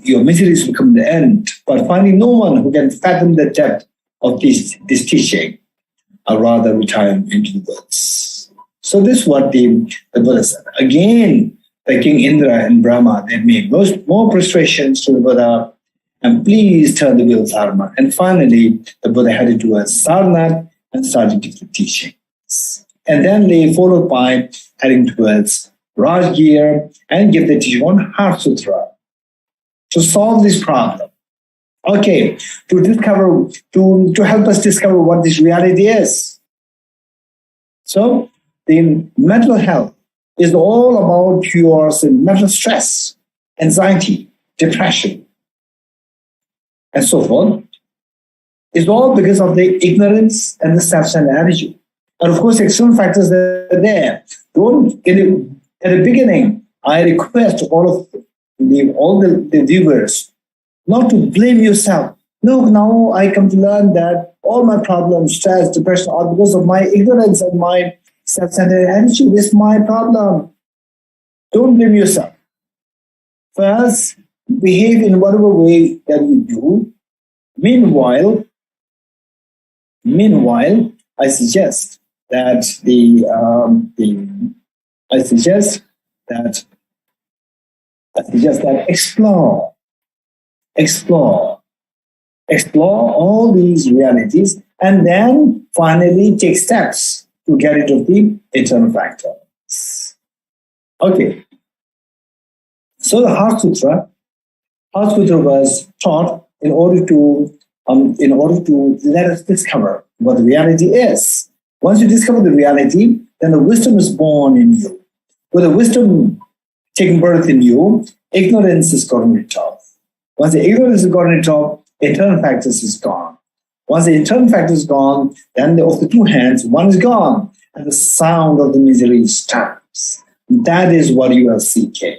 your miseries will come to the end. But finding no one who can fathom the depth of this teaching, I'd rather retire into the woods. So this is what the Buddha said. Again, the King Indra and Brahma, they made more prostrations to the Buddha, and please turn the wheel of dharma. And finally, the Buddha headed towards Sarnath and started giving teachings. And then they followed by heading towards Rajgir and give the teaching on Heart Sutra to solve this problem. Okay, to help us discover what this reality is. So the mental health is all about your mental stress, anxiety, depression, and so forth. It's all because of the ignorance and the self-centered attitude. And of course, external factors are there. At the beginning, I request all the viewers not to blame yourself. No, now I come to learn that all my problems, stress, depression, are because of my ignorance and my self-centered attitude. It's my problem. Don't blame yourself. First, behave in whatever way that you do. Meanwhile, I suggest that explore all these realities, and then finally take steps to get rid of the internal factors. Okay. So the Heart Sutra was taught in order to let us discover what the reality is. Once you discover the reality, then the wisdom is born in you. With the wisdom taking birth in you, ignorance is gotten rid of. Once the ignorance is gotten rid of, internal factors is gone. Once the internal factor is gone, then of the two hands, one is gone, and the sound of the misery stops. That is what you are seeking.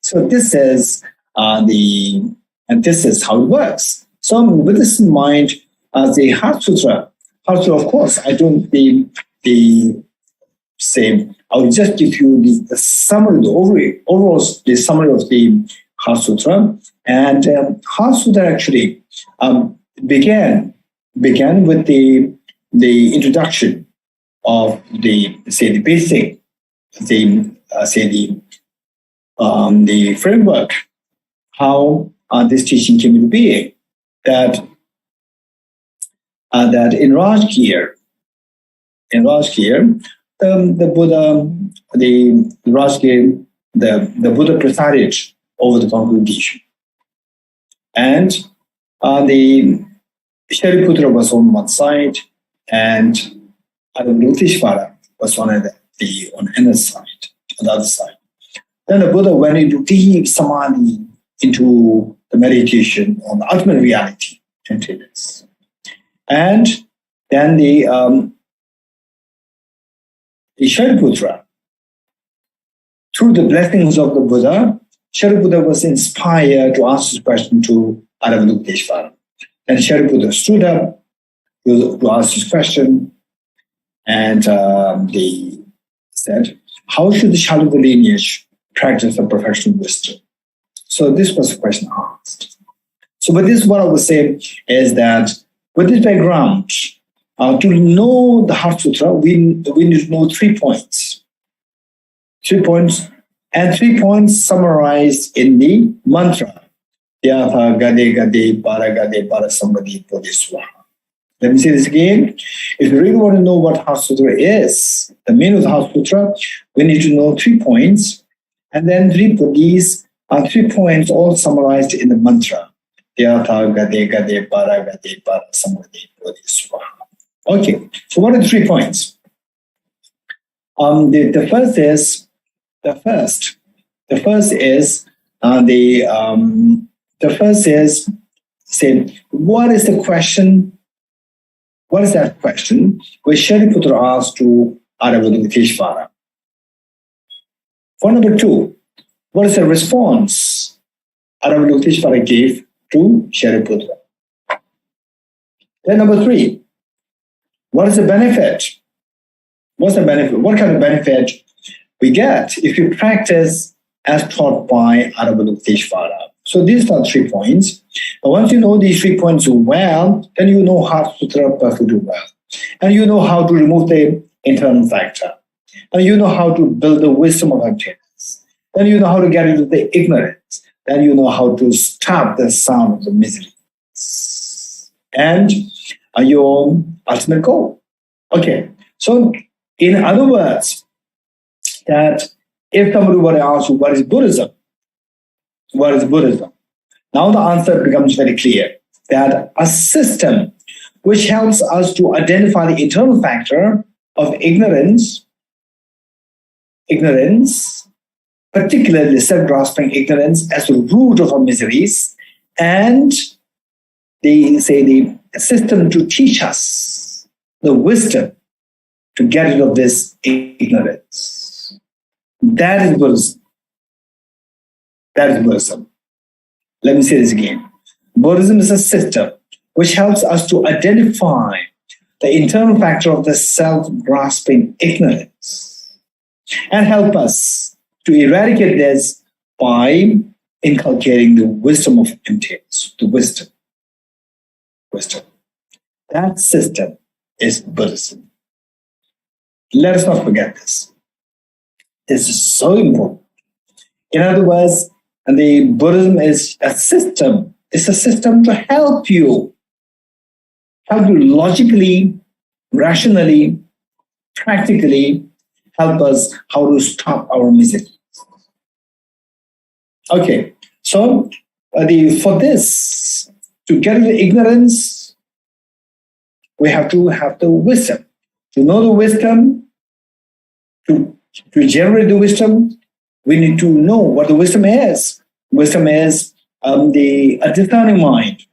So this is this is how it works. So with this in mind, the Heart Sutra, of course, I don't say. I will just give you the summary, the summary of the Heart Sutra. And Heart Sutra actually began with the introduction of the framework, how this teaching came into being. That in Rajgir, in Rajgir, the Buddha presided over the congregation. And the Shariputra was on one side, and Avalokiteshvara was on the other side. Then the Buddha went into deep samadhi, into the meditation on the ultimate reality, emptiness. And then the Shariputra, through the blessings of the Buddha, Shariputra was inspired to ask this question to Avalokiteshvara. And Shariputra stood up to ask this question, and they said, how should the child of the lineage practice the perfection of wisdom? So this was the question asked. So but this, what I would say is that with this background, to know the Heart Sutra, we need to know 3 points. 3 points, and 3 points summarized in the mantra. Yatha gade gade para gade para sambadi bodhiswaha. Let me say this again. If you really want to know what Heart Sutra is, the meaning of the Heart Sutra, we need to know 3 points, and then these are 3 points all summarized in the mantra. Yatha gade gade para sambadi bodhiswaha. Okay, so what are the 3 points? The first is say, what is the question? What is that question which Shariputra asked to Avalokiteshvara? For number 2, what is the response Avalokiteshvara gave to Shariputra? Then number 3, what is the benefit? What's the benefit? What kind of benefit we get if we practice as taught by Avalokiteshvara? So these are 3 points. But once you know these 3 points well, then you know Heart Sutra perfectly well. And you know how to remove the internal factor. And you know how to build the wisdom of emptiness. Then you know how to get rid of the ignorance. Then you know how to stop the sound of the misery. And your ultimate goal. Okay. So in other words, that if somebody were to ask you, what is Buddhism? What is Buddhism? Now the answer becomes very clear, that a system which helps us to identify the internal factor of ignorance, particularly self-grasping ignorance as the root of our miseries, and the system to teach us the wisdom to get rid of this ignorance. That is Buddhism. That is Buddhism. Let me say this again. Buddhism is a system which helps us to identify the internal factor of the self-grasping ignorance and help us to eradicate this by inculcating the wisdom of emptiness, the wisdom. That system is Buddhism. Let us not forget this. This is so important. In other words, the Buddhism is a system. It's a system to help you logically, rationally, practically help us how to stop our misery. Okay, so for this, to get the ignorance, we have to have the wisdom. To know the wisdom, to generate the wisdom, we need to know what the wisdom is. Wisdom is a discerning mind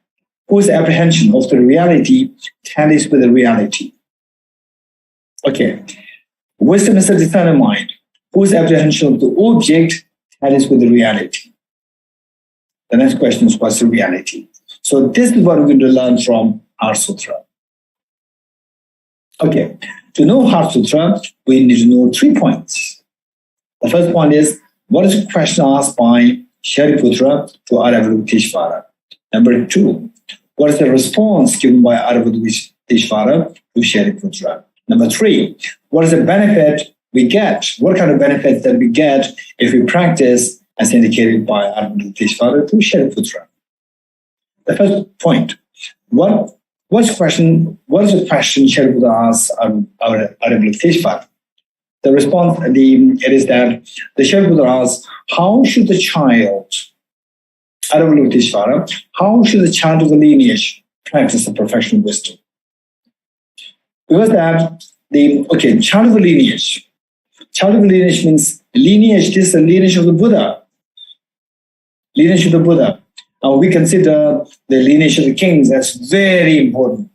whose apprehension of the reality tallies with the reality. Okay. Wisdom is a discerning mind whose apprehension of the object tallies with the reality. The next question is, what's the reality? So this is what we're going to learn from Heart Sutra. Okay. To know Heart Sutra, we need to know 3 points. The first point is, what is the question asked by Shariputra to Avalokiteshvara? Number 2, what is the response given by Avalokiteshvara to Shariputra? Number 3, what is the benefit we get? What kind of benefits that we get if we practice as indicated by Avalokiteshvara to Shariputra? The first point, what What is the question Sri Buddha asks our Teshvar? The response it is that the Sri Buddha asks, how should the child, how should the child of the lineage practice the perfection of wisdom? Because child of the lineage. Child of the lineage means lineage, this is the lineage of the Buddha. Lineage of the Buddha. Now we consider the lineage of the kings as very important.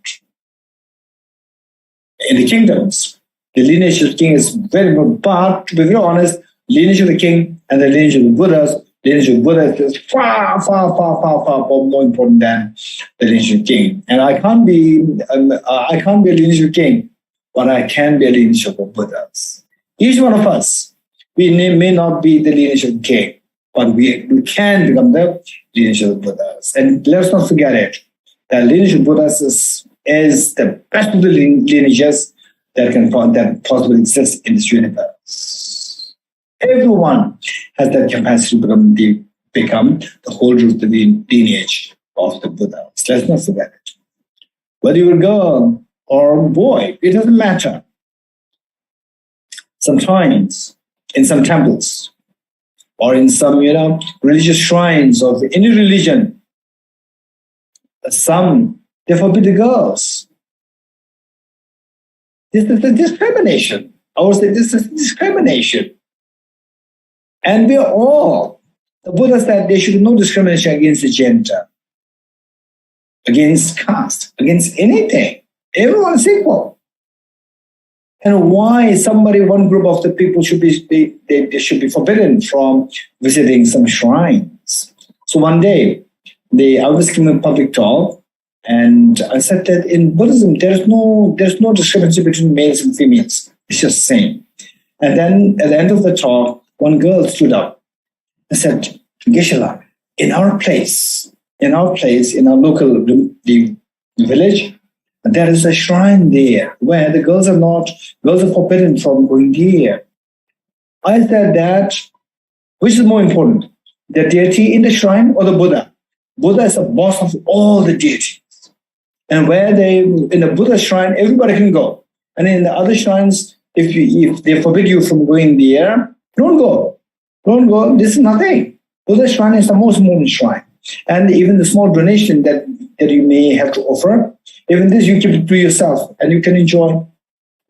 In the kingdoms, the lineage of the king is very important. But to be very honest, lineage of the king and the lineage of the Buddhas, lineage of the Buddha is far, far, far, far, far more important than the lineage of the king. And I can't be a lineage of the king, but I can be a lineage of the Buddhas. Each one of us, we may not be the lineage of the king, but we can become the lineage of the Buddhas. And let's not forget it. The lineage of Buddhas is the best of the lineages that possibly exist in this universe. Everyone has that capacity to become the holder of the lineage of the Buddhas. Let's not forget it. Whether you're a girl or a boy, it doesn't matter. Some shrines, in some temples, or in some, religious shrines of any religion, some, they forbid the girls. This is a discrimination. I would say this is discrimination. And we are all, the Buddha said there should be no discrimination against the gender, against caste, against anything. Everyone is equal. And why one group of the people should be forbidden from visiting some shrines? So one day, I was giving a public talk, and I said that in Buddhism there's no discrimination between males and females. It's just the same. And then at the end of the talk, one girl stood up and said, Geshe-la, in our place, in our local village, there is a shrine there where the girls are forbidden from going there. I said that, which is more important, the deity in the shrine or the Buddha? Buddha is the boss of all the deities. And in the Buddha shrine, everybody can go. And in the other shrines, if they forbid you from going there, don't go. Don't go. This is nothing. Buddha shrine is the most important shrine. And even the small donation that you may have to offer, even this you keep it to yourself and you can enjoy.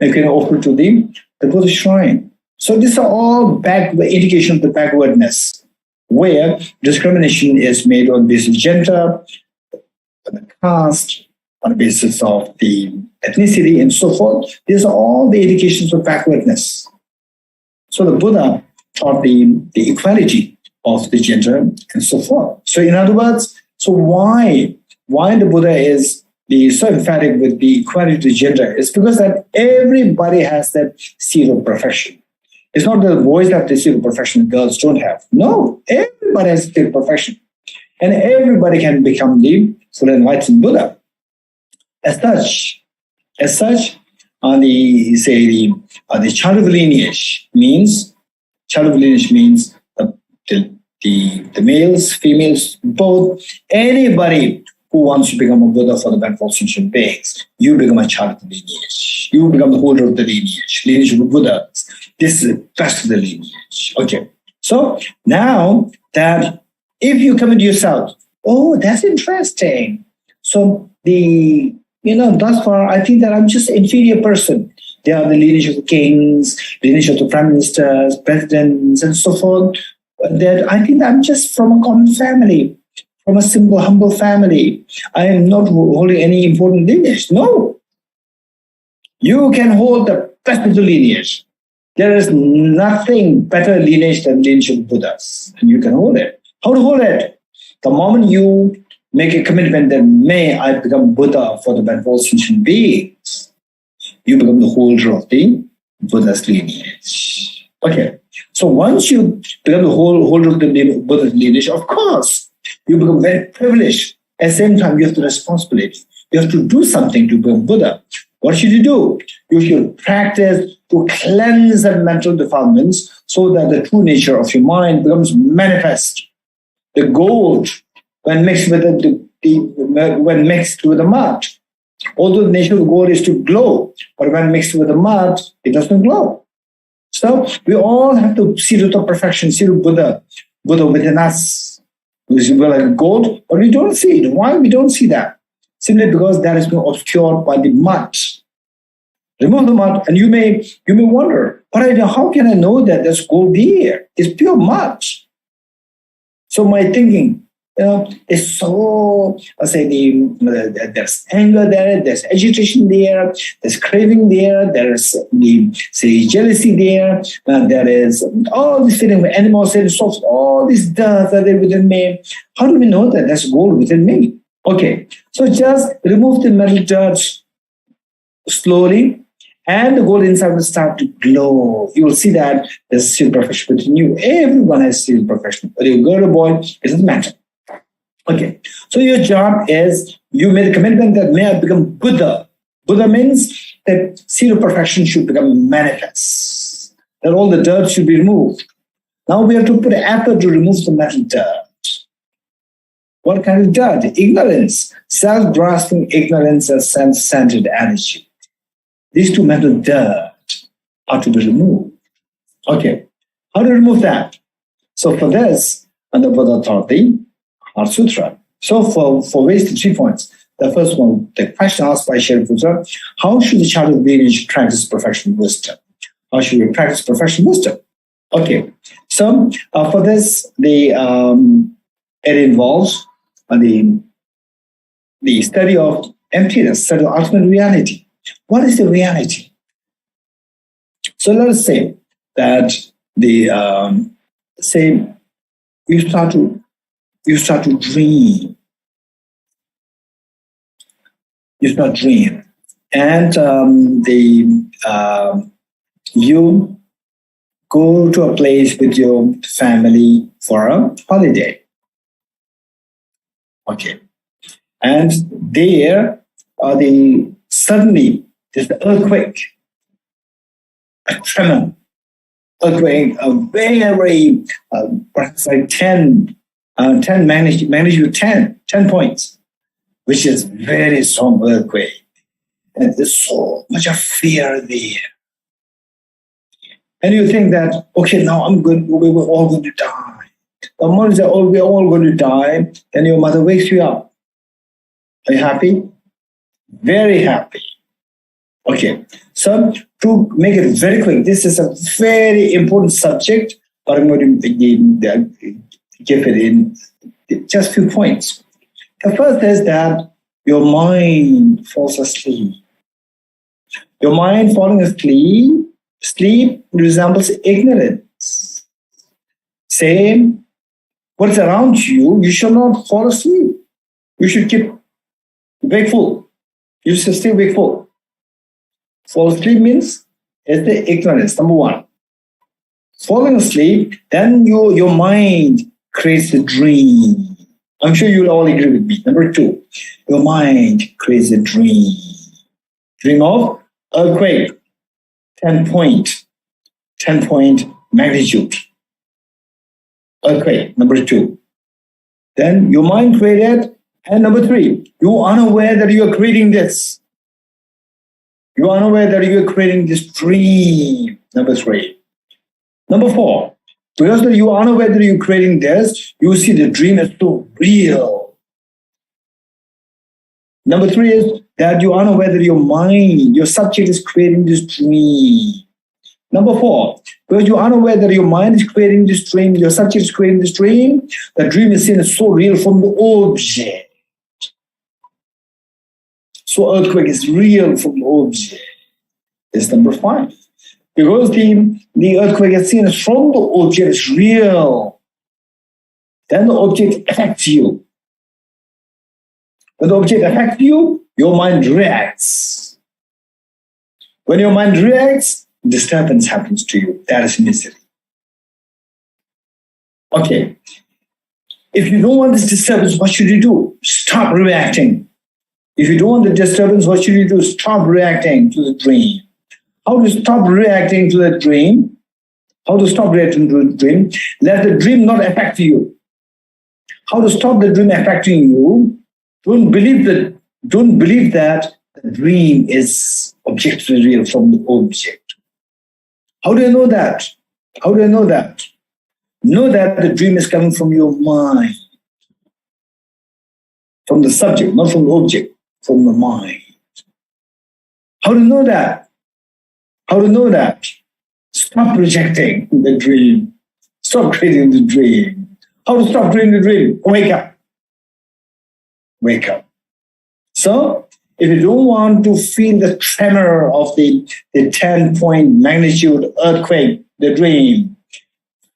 You can offer to the Buddha shrine. So these are all indication of the backwardness, where discrimination is made on the basis of gender, on the caste, on the basis of the ethnicity, and so forth. These are all the indications of backwardness. So the Buddha taught the equality of the gender and so forth. So in other words, so why the Buddha is so emphatic with the equality of the gender is because that everybody has that seed of perfection. It's not that the boys have the seed of perfection, girls don't have. No, everybody has the seed of perfection. And everybody can become the full enlightened Buddha. As such, the child of lineage means the males, females, both, anybody who wants to become a Buddha for the benefit of sentient beings, you become a child of the lineage. You become the holder of the lineage of the Buddhas. This is the best of the lineage. Okay. So now that if you come into yourself, oh, that's interesting. So thus far, I think that I'm just an inferior person. They are the lineage of the kings, lineage of the prime ministers, presidents, and so forth. That I think I'm just from a common family, from a simple, humble family. I am not holding any important lineage. No. You can hold the best of the lineage. There is nothing better lineage than lineage of Buddhas. And you can hold it. How to hold it? The moment you make a commitment that may I become Buddha for the benefit of sentient beings, you become the holder of the Buddha's lineage. Okay. So once you become the holder of the Buddha's lineage, of course, you become very privileged. At the same time, you have the responsibility. You have to do something to become Buddha. What should you do? You should practice to cleanse the mental defilements so that the true nature of your mind becomes manifest. The gold, when mixed with the mud, Although the nature of the gold is to glow, but when mixed with the mud, it doesn't glow. So we all have to see the perfection, see the Buddha within us. We're like gold, but we don't see it. Why we don't see that? Simply because that has been obscured by the mud. Remove the mud, and you may wonder, but how can I know that there's gold there? It's pure mud. So my thinking, is so, there's anger there, there's agitation there, there's craving there, there's jealousy there, there is all this feeling, animals, all these dirt that are within me. How do we know that there's gold within me? Okay, so just remove the metal dirt slowly, and the gold inside will start to glow. You will see that there's still perfection within you. Everyone has still perfection. Whether you're a girl or boy, it doesn't matter. Okay, so your job is you made a commitment that may I become Buddha. Buddha means that zero perfection should become manifest, that all the dirt should be removed. Now we have to put effort to remove the metal dirt. What kind of dirt? Ignorance, self-grasping ignorance and self-centered energy. These two metal dirt are to be removed. Okay, how to remove that? So for this, under Buddha authority, Heart Sutra. So for wasted 3 points. The first one, the question asked by Shariputra, how should the child of lineage practice perfection wisdom? How should we practice perfection wisdom? Okay, so for this, it involves the study of emptiness, study of ultimate reality. What is the reality? So let us say that you start to dream. You start dream, and you go to a place with your family for a holiday. Okay, and there suddenly there's an earthquake, a tremor, earthquake, a very perhaps like 10 magnitude 10 points, which is very strong earthquake. And there's so much of fear there. And you think that, okay, now we're all going to die. The moment you say, oh, we're all going to die, then your mother wakes you up. Are you happy? Very happy. Okay, so to make it very quick, this is a very important subject, but I'm going to give it in just a few points. The first is that your mind falls asleep. Your mind falling asleep, sleep resembles ignorance. Same, what's around you, you should not fall asleep. You should keep wakeful. You should stay wakeful. Fall asleep means it's the ignorance, number one. Falling asleep, then your mind creates a dream. I'm sure you'll all agree with me. Number two, your mind creates a dream. Dream of earthquake, 10 point magnitude. Earthquake, number two. Then your mind created, and number three, you're unaware that you are creating this. You're unaware that you are creating this dream, number three. Number four, because you are unaware that you're creating this, you see the dream as so real. Number three is that you're unaware that your mind, your subject is creating this dream. Number four, because you're unaware that your mind is creating this dream, your subject is creating this dream, the dream is seen as so real from the object. So earthquake is real from the object. That's number five. Because the earthquake is seen as from the object, it's real. Then the object affects you. When the object affects you, your mind reacts. When your mind reacts, disturbance happens to you. That is misery. Okay. If you don't want this disturbance, what should you do? Stop reacting. If you don't want the disturbance, what should you do? Stop reacting to the dream. How to stop reacting to the dream? How to stop reacting to the dream? Let the dream not affect you. How to stop the dream affecting you? Don't believe that the dream is objectively real from the object. How do I know that? How do I know that? Know that the dream is coming from your mind, from the subject, not from the object, from the mind. How to know that? How to know that? Stop rejecting the dream. Stop creating the dream. How to stop creating the dream? Wake up. Wake up. So, if you don't want to feel the tremor of the 10-point magnitude earthquake, the dream,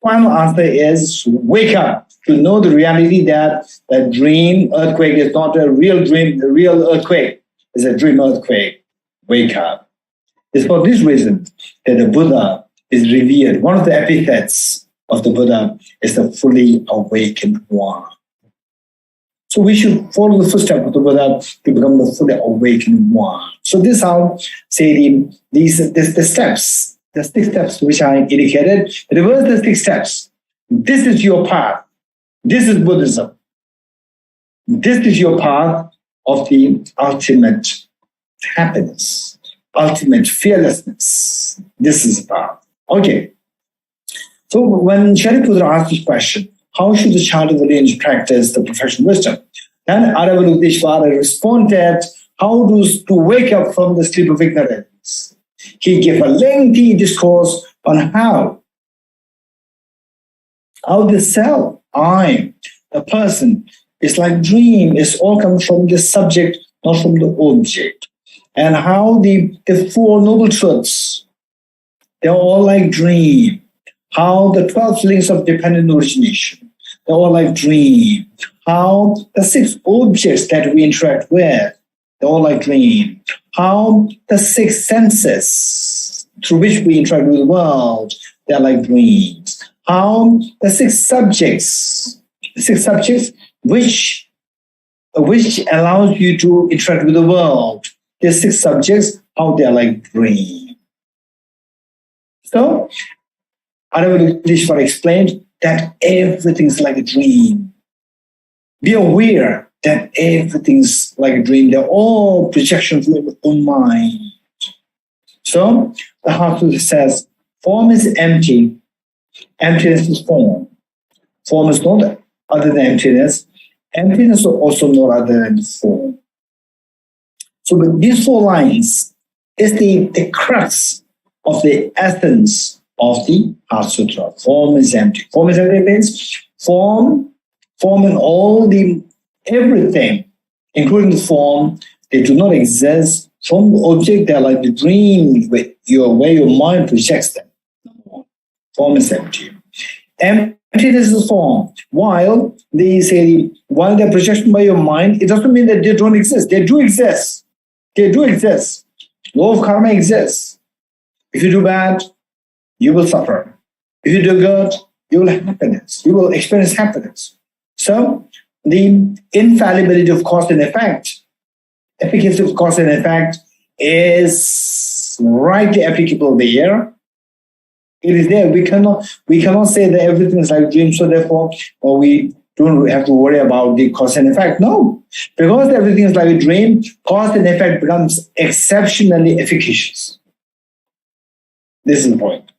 final answer is wake up to know the reality that the dream earthquake is not a real dream, the real earthquake is a dream earthquake. Wake up. It's for this reason that the Buddha is revered. One of the epithets of the Buddha is the fully awakened one. So we should follow the footsteps of the Buddha to become the fully awakened one. So this is how, say, the steps, the 6 steps which I indicated. Reverse the 6 steps. This is your path. This is Buddhism. This is your path of the ultimate happiness, ultimate fearlessness. This is the path. Okay. So when Shariputra asked this question, how should the child of the lineage practice the professional wisdom? Then Aravalokiteshvara responded, how to wake up from the sleep of ignorance. He gave a lengthy discourse on how the self, I, the person, is like dream, is all comes from the subject, not from the object. And how the 4 noble truths, they're all like dream. How the 12 links of dependent origination, they're all like dream. How the 6 objects that we interact with, they're all like dream. How the 6 senses through which we interact with the world, they're like dreams. How the 6 subjects which allows you to interact with the world, the 6 subjects, how they're like dream. So, Aravalokiteshvara explained that everything's like a dream. Be aware that everything's like a dream. They're all projections of your own mind. So, the Heart Sutra says, form is empty, emptiness is form. Form is not other than emptiness. Emptiness is also not other than form. So, with these 4 lines is the crux of the essence of the Heart Sutra. Form is empty. Form is empty means form and all everything, including the form, they do not exist from the object. They are like the dream where your mind projects them. Form is empty. Emptiness is form. While they're projection by your mind, it doesn't mean that they don't exist. They do exist. They do exist. Law of karma exists. If you do bad, you will suffer. If you do good, you will have happiness. You will experience happiness. So, the infallibility of cause and effect, efficacy of cause and effect is rightly applicable there. It is there. We cannot say that everything is like a dream, so therefore we don't have to worry about the cause and effect. No. Because everything is like a dream, cause and effect becomes exceptionally efficacious. This is the point.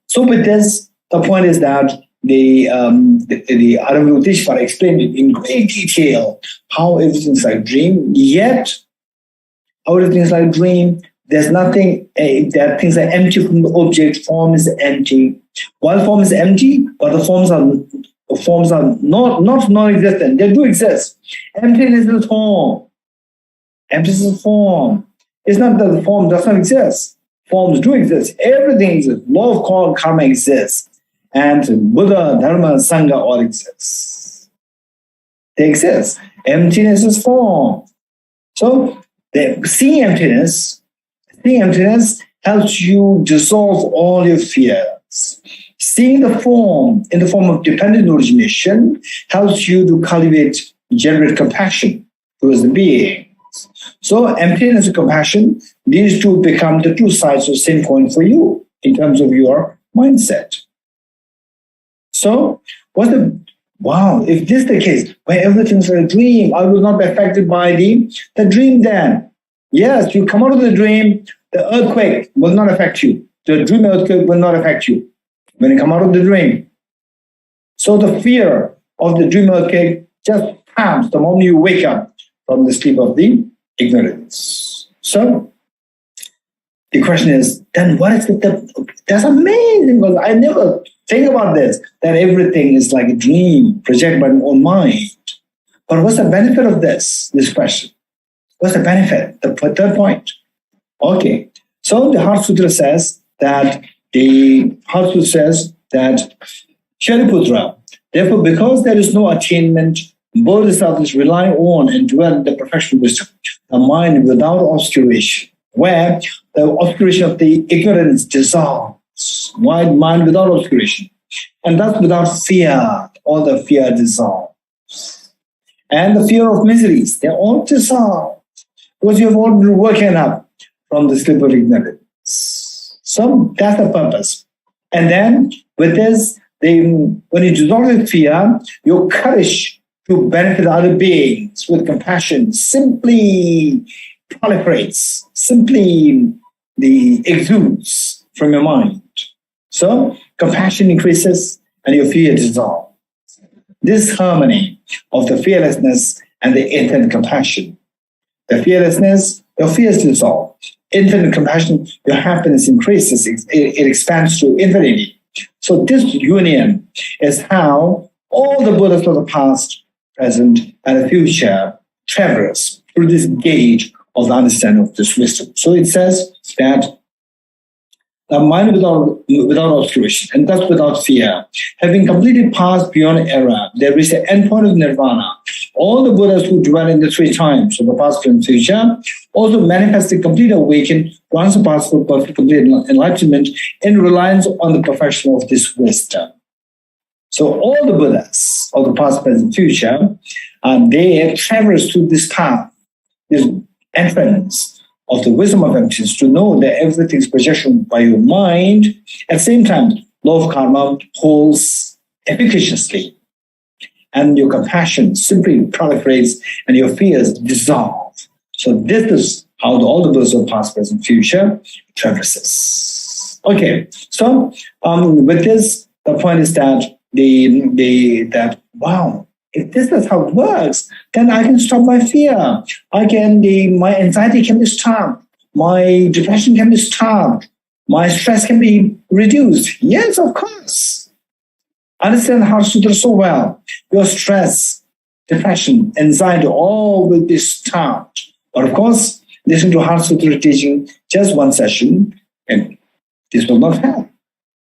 So with this, the point is that the Aravalokiteshvara explained it in great detail how everything is like a dream, yet how everything is like a dream. There's nothing, that things are empty from the object, form is empty. While form is empty, but the forms are not non-existent. They do exist. Emptiness is form. Emptiness is form. It's not that the form does not exist. Forms do exist. Everything exists. Law of karma exists. And Buddha, Dharma, Sangha all exist. They exist. Emptiness is form. So, seeing emptiness helps you dissolve all your fears. Seeing the form in the form of dependent origination helps you to generate compassion towards the beings. So emptiness and compassion, these two become the 2 sides of the same coin for you in terms of your mindset. So what's the wow, if this is the case, where everything's a dream, I will not be affected by the dream then. Yes, you come out of the dream, the earthquake will not affect you. The dream earthquake will not affect you when you come out of the dream. So the fear of the dream earthquake just comes the moment you wake up from the sleep of the ignorance. So the question is, then what is that's amazing, because I never think about this, that everything is like a dream projected by my own mind. But what's the benefit of this question? What's the benefit? The third point. Okay. So the Heart Sutra says that Shariputra, therefore, because there is no attainment, Bodhisattvas rely on and dwell in the perfection of wisdom, a mind without obscuration, where the obscuration of the ignorance dissolves, mind without obscuration, and thus without fear, all the fear dissolves. And the fear of miseries, they all dissolve, because you have all been woken up from the sleep of ignorance. So that's the purpose. And then with this, when you dissolve the fear, your courage to benefit other beings with compassion simply proliferates, simply exudes from your mind. So compassion increases and your fear dissolves. This harmony of the fearlessness and the infinite compassion. The fearlessness, your fears dissolve. Infinite compassion, your happiness increases. It expands to infinity. So this union is how all the Buddhas of the past, present, and the future traverse through this gauge of the understanding of this wisdom. So it says that the mind without obscuration, and thus without fear, having completely passed beyond error, there is the endpoint of nirvana. All the Buddhas who dwell in the three times of the past, present, future also manifest the complete awakening, unsurpassable, perfect, complete enlightenment in reliance on the perfection of this wisdom. So all the Buddhas of the past, present, future, they traverse through this path, this entrance of the wisdom of emptiness, to know that everything is projection by your mind. At the same time, law of karma holds efficaciously, and your compassion simply proliferates and your fears dissolve. So this is how all the Buddhas of past, present, future traverses. Okay, so with this, the point is that wow, if this is how it works, then I can stop my fear. My anxiety can be stopped. My depression can be stopped. My stress can be reduced. Yes, of course. Understand Heart Sutra so well. Your stress, depression, anxiety, all will be stopped. But of course, listen to Heart Sutra teaching just one session, and this will not help.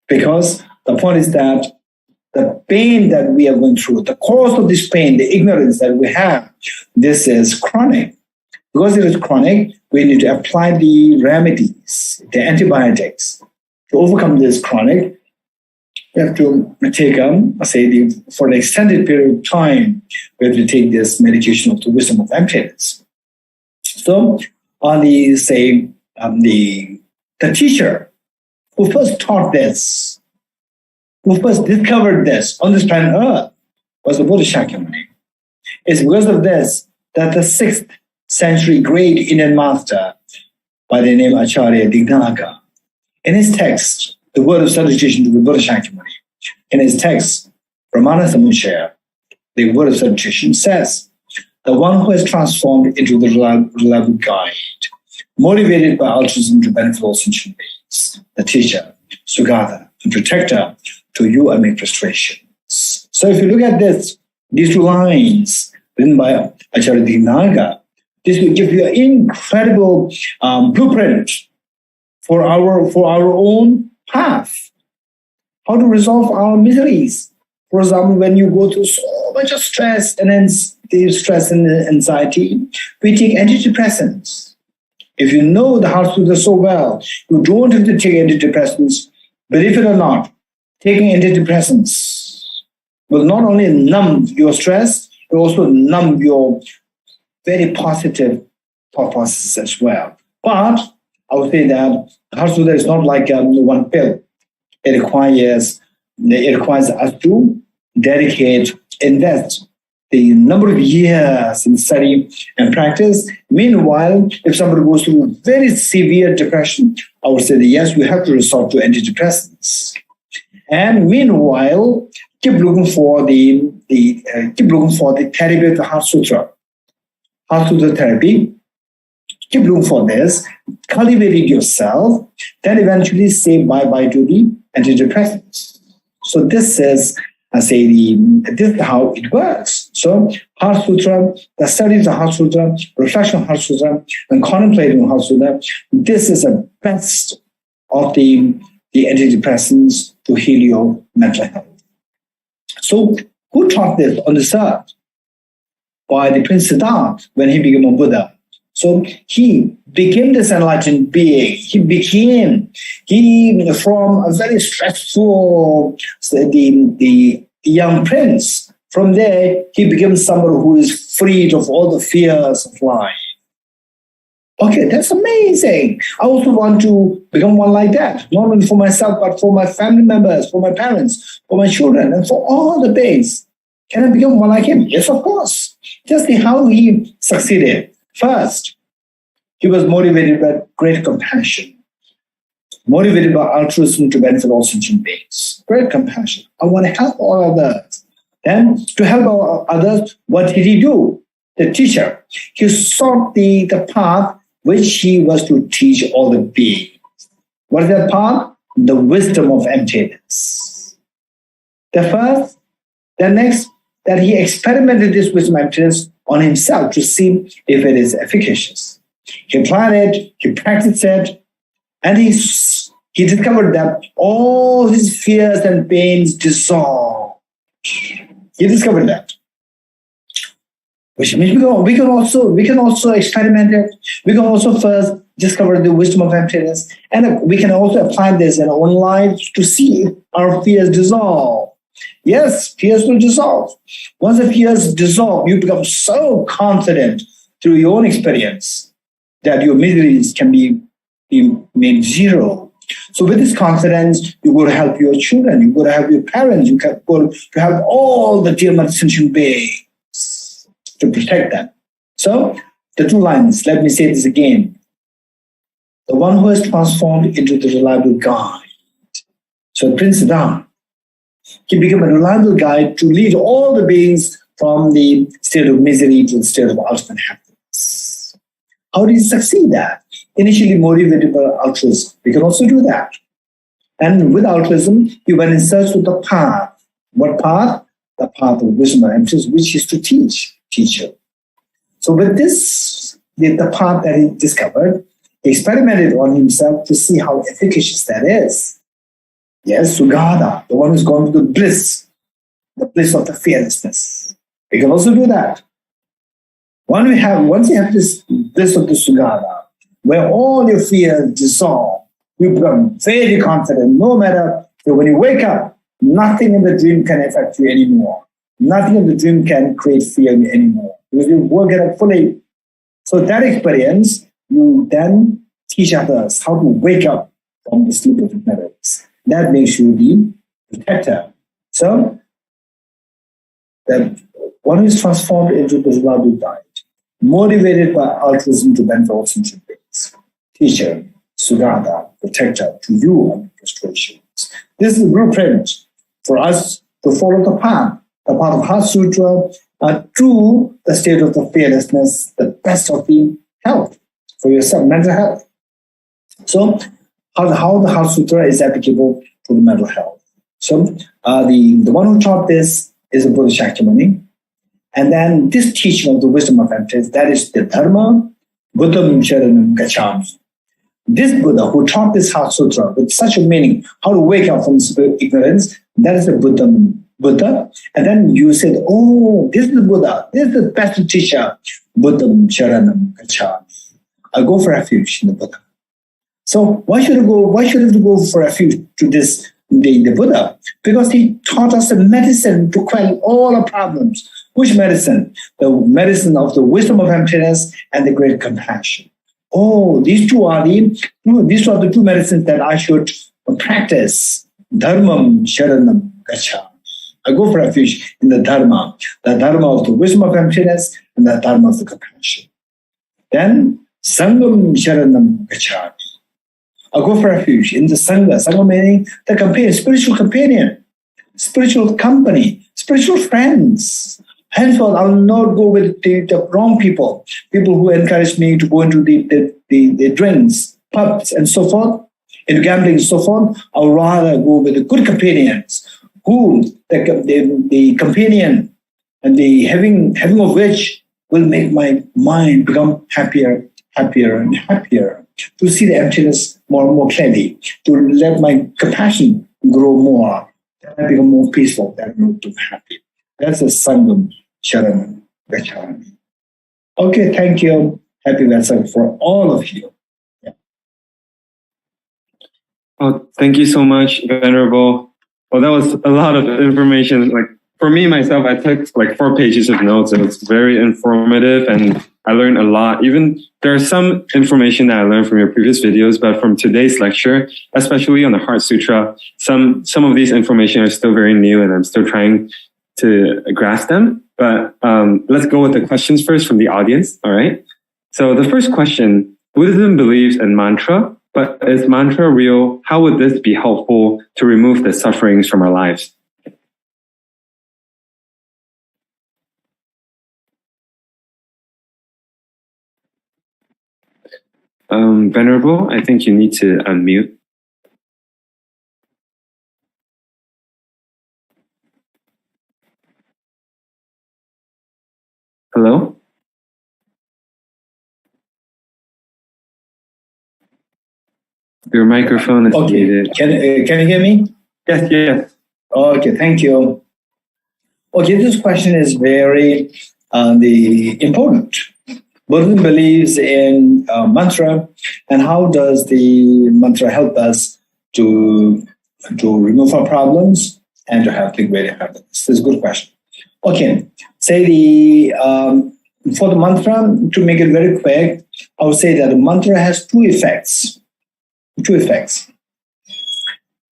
Because the point is that the pain that we are going through, the cause of this pain, the ignorance that we have, this is chronic. Because it is chronic, we need to apply the remedies, the antibiotics. To overcome this chronic, we have to take, for an extended period of time, we have to take this medication of the wisdom of emptiness. So, the teacher who first taught this, who first discovered this on this planet Earth, was the Buddha Shakyamuni. It's because of this that the 6th century great Indian master by the name Acharya Dignaga, in his text, the word of salutation to the Buddha Shakyamuni, in his text, Pramana Samuchaya, the word of salutation says, the one who is transformed into the reliable guide, motivated by altruism to benefit all sentient beings, the teacher, Sugata, the protector, to you I make prostrations. So if you look at these two lines written by Acharya Dignaga, this will give you an incredible blueprint for our own path, how to resolve our miseries. For example, when you go through so much of stress and stress and anxiety, we take antidepressants. If you know the Heart Sutra so well, you don't have to take antidepressants. Believe it or not, taking antidepressants will not only numb your stress, it will also numb your very positive thought process as well. But I would say that Heart Sutra is not like one pill. It requires us to dedicate invest the number of years in study and practice. Meanwhile, if somebody goes through very severe depression, I would say that yes, you have to resort to antidepressants. And meanwhile, keep looking for the therapy of the Heart Sutra. Heart Sutra therapy. Keep looking for this. Cultivate it yourself. Then eventually say bye-bye to the antidepressants. So this is, this is how it works. So Heart Sutra, the study of the Heart Sutra, reflection of Heart Sutra, and contemplating Heart Sutra, this is the best of the antidepressants to heal your mental health. So who taught this on this earth? By the Prince Siddhartha when he became a Buddha. So he became this enlightened being. He from a very stressful, the young prince. From there, he became someone who is freed of all the fears of life. Okay, that's amazing. I also want to become one like that, not only for myself, but for my family members, for my parents, for my children, and for all the beings. Can I become one like him? Yes, of course. Just see how he succeeded. First, he was motivated by great compassion, motivated by altruism to benefit all sentient beings. Great compassion. I want to help all others. Then, to help all others, what did he do? The teacher. He sought the path which he was to teach all the beings. What is that path? The wisdom of emptiness. The first, the next, that he experimented this wisdom of emptiness on himself to see if it is efficacious. He applied it, he practiced it, and he discovered that all his fears and pains dissolved. He discovered that. Which means we can also experiment it. We can also first discover the wisdom of emptiness, and we can also apply this in our own lives to see if our fears dissolve. Yes, fears will dissolve. Once the fears dissolve, you become so confident through your own experience that your miseries can be made zero. So with this confidence, you go to help your children, you go to help your parents, you can go to help all the dear sentient beings to protect them. So the two lines, let me say this again. The one who is transformed into the reliable guide. So Prince Siddhartha, he became a reliable guide to lead all the beings from the state of misery to the state of ultimate happiness. How did he succeed that? Initially motivated by altruism. We can also do that. And with altruism, he went in search of the path. What path? The path of wisdom and emptiness, which is to teach you. So with this, the path that he discovered, he experimented on himself to see how efficacious that is. Yes, Sugata, the one who's gone to the bliss of the fearlessness. We can also do that. Once you have this bliss of the Sugata, where all your fears dissolve, you become very confident. No matter when you wake up, nothing in the dream can affect you anymore. Nothing in the dream can create fear anymore because you work it up fully. So that experience, you then teach others how to wake up from the sleep of ignorance. That makes you the protector. So the one who is transformed into the reliable guide, motivated by altruism to benefit all sentient beings. Teacher, Sugata, protector to you and frustrations. This is the blueprint for us to follow the path of Heart Sutra to the state of the fearlessness, the best of the health for yourself, mental health. So how the Heart Sutra is applicable to the mental health. So the one who taught this is the Buddha Shakyamuni. And then this teaching of the wisdom of emptiness, that is the Dharma, Buddham Sharanam Gacchami. This Buddha who taught this Heart Sutra with such a meaning, how to wake up from ignorance, that is the Buddha. And then you said, oh, this is the Buddha. This is the best teacher, Buddham Sharanam Gacchami. I go for refuge in the Buddha. So why should I go for refuge to this the Buddha? Because he taught us the medicine to quell all our problems. Which medicine? The medicine of the wisdom of emptiness and the great compassion. Oh, these are the two medicines that I should practice. Dharmam Sharanam Gacchami. I go for refuge in the Dharma of the wisdom of emptiness and the Dharma of the compassion. Then, Sangam Sharanam Gacchami. I go for refuge in the Sangha. Sangha meaning the companion, spiritual companion, spiritual company, spiritual friends. Henceforth, I will not go with the wrong people who encourage me to go into the drinks, pubs, and so forth, into gambling and so forth. I will rather go with the good companions, who the companion and the having of which will make my mind become happier and happier, to see the emptiness more and more clearly, to let my compassion grow more, that I become more peaceful, that I'm more happy. That's the Sangam Sharanam Gacchami. Okay, thank you. Happy Vesak for all of you. Yeah. Oh, thank you so much, Venerable. Well, that was a lot of information. Like for me, myself, I took like 4 pages of notes. It was very informative and I learned a lot. Even there's some information that I learned from your previous videos, but from today's lecture, especially on the Heart Sutra, some of these information are still very new and I'm still trying to grasp them. But let's go with the questions first from the audience. All right. So the first question, Buddhism believes in mantra, but is mantra real? How would this be helpful to remove the sufferings from our lives? Venerable, I think you need to unmute. Hello? Your microphone is muted. Can you hear me? Yes. Okay, thank you. Okay, this question is very important. Buddhism believes in mantra, and how does the mantra help us to remove our problems and to have liberating happiness? This is a good question. Okay, say for the mantra, to make it very quick, I would say that the mantra has two effects.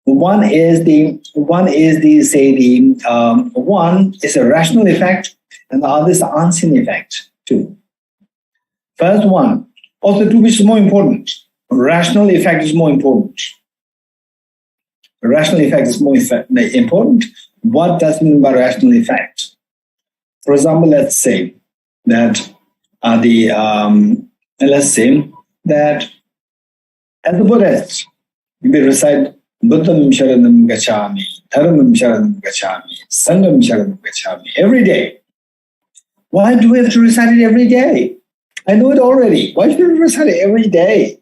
One is a rational effect, and the other is the unseen effect too. First one, also two which is more important. Rational effect is more important. Rational effect is more important. What does it mean by rational effect? For example, let's say that as a Buddhist, you will recite Buddham Sharanam Gacchami, Dharamam Sharanam Gacchami, Sangam Sharanam Gacchami every day. Why do we have to recite it every day? I know it already. Why should we recite it every day?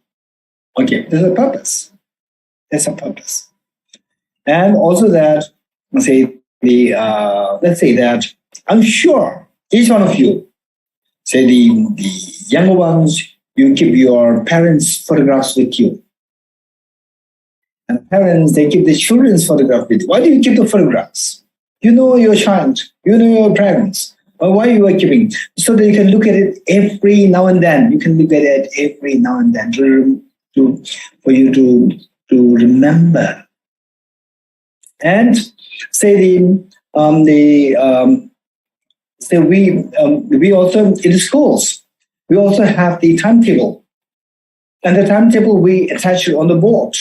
Okay, there's a purpose. And also that, let's say that I'm sure each one of you, say the younger ones, you keep your parents' photographs with you. And parents, they keep the children's photograph with you. Why do you keep the photographs? You know your child, you know your parents. Or why you are keeping? So that you can look at it every now and then. You can look at it every now and then for you to remember. And say we also in the schools we also have the timetable, and the timetable we attach it on the board.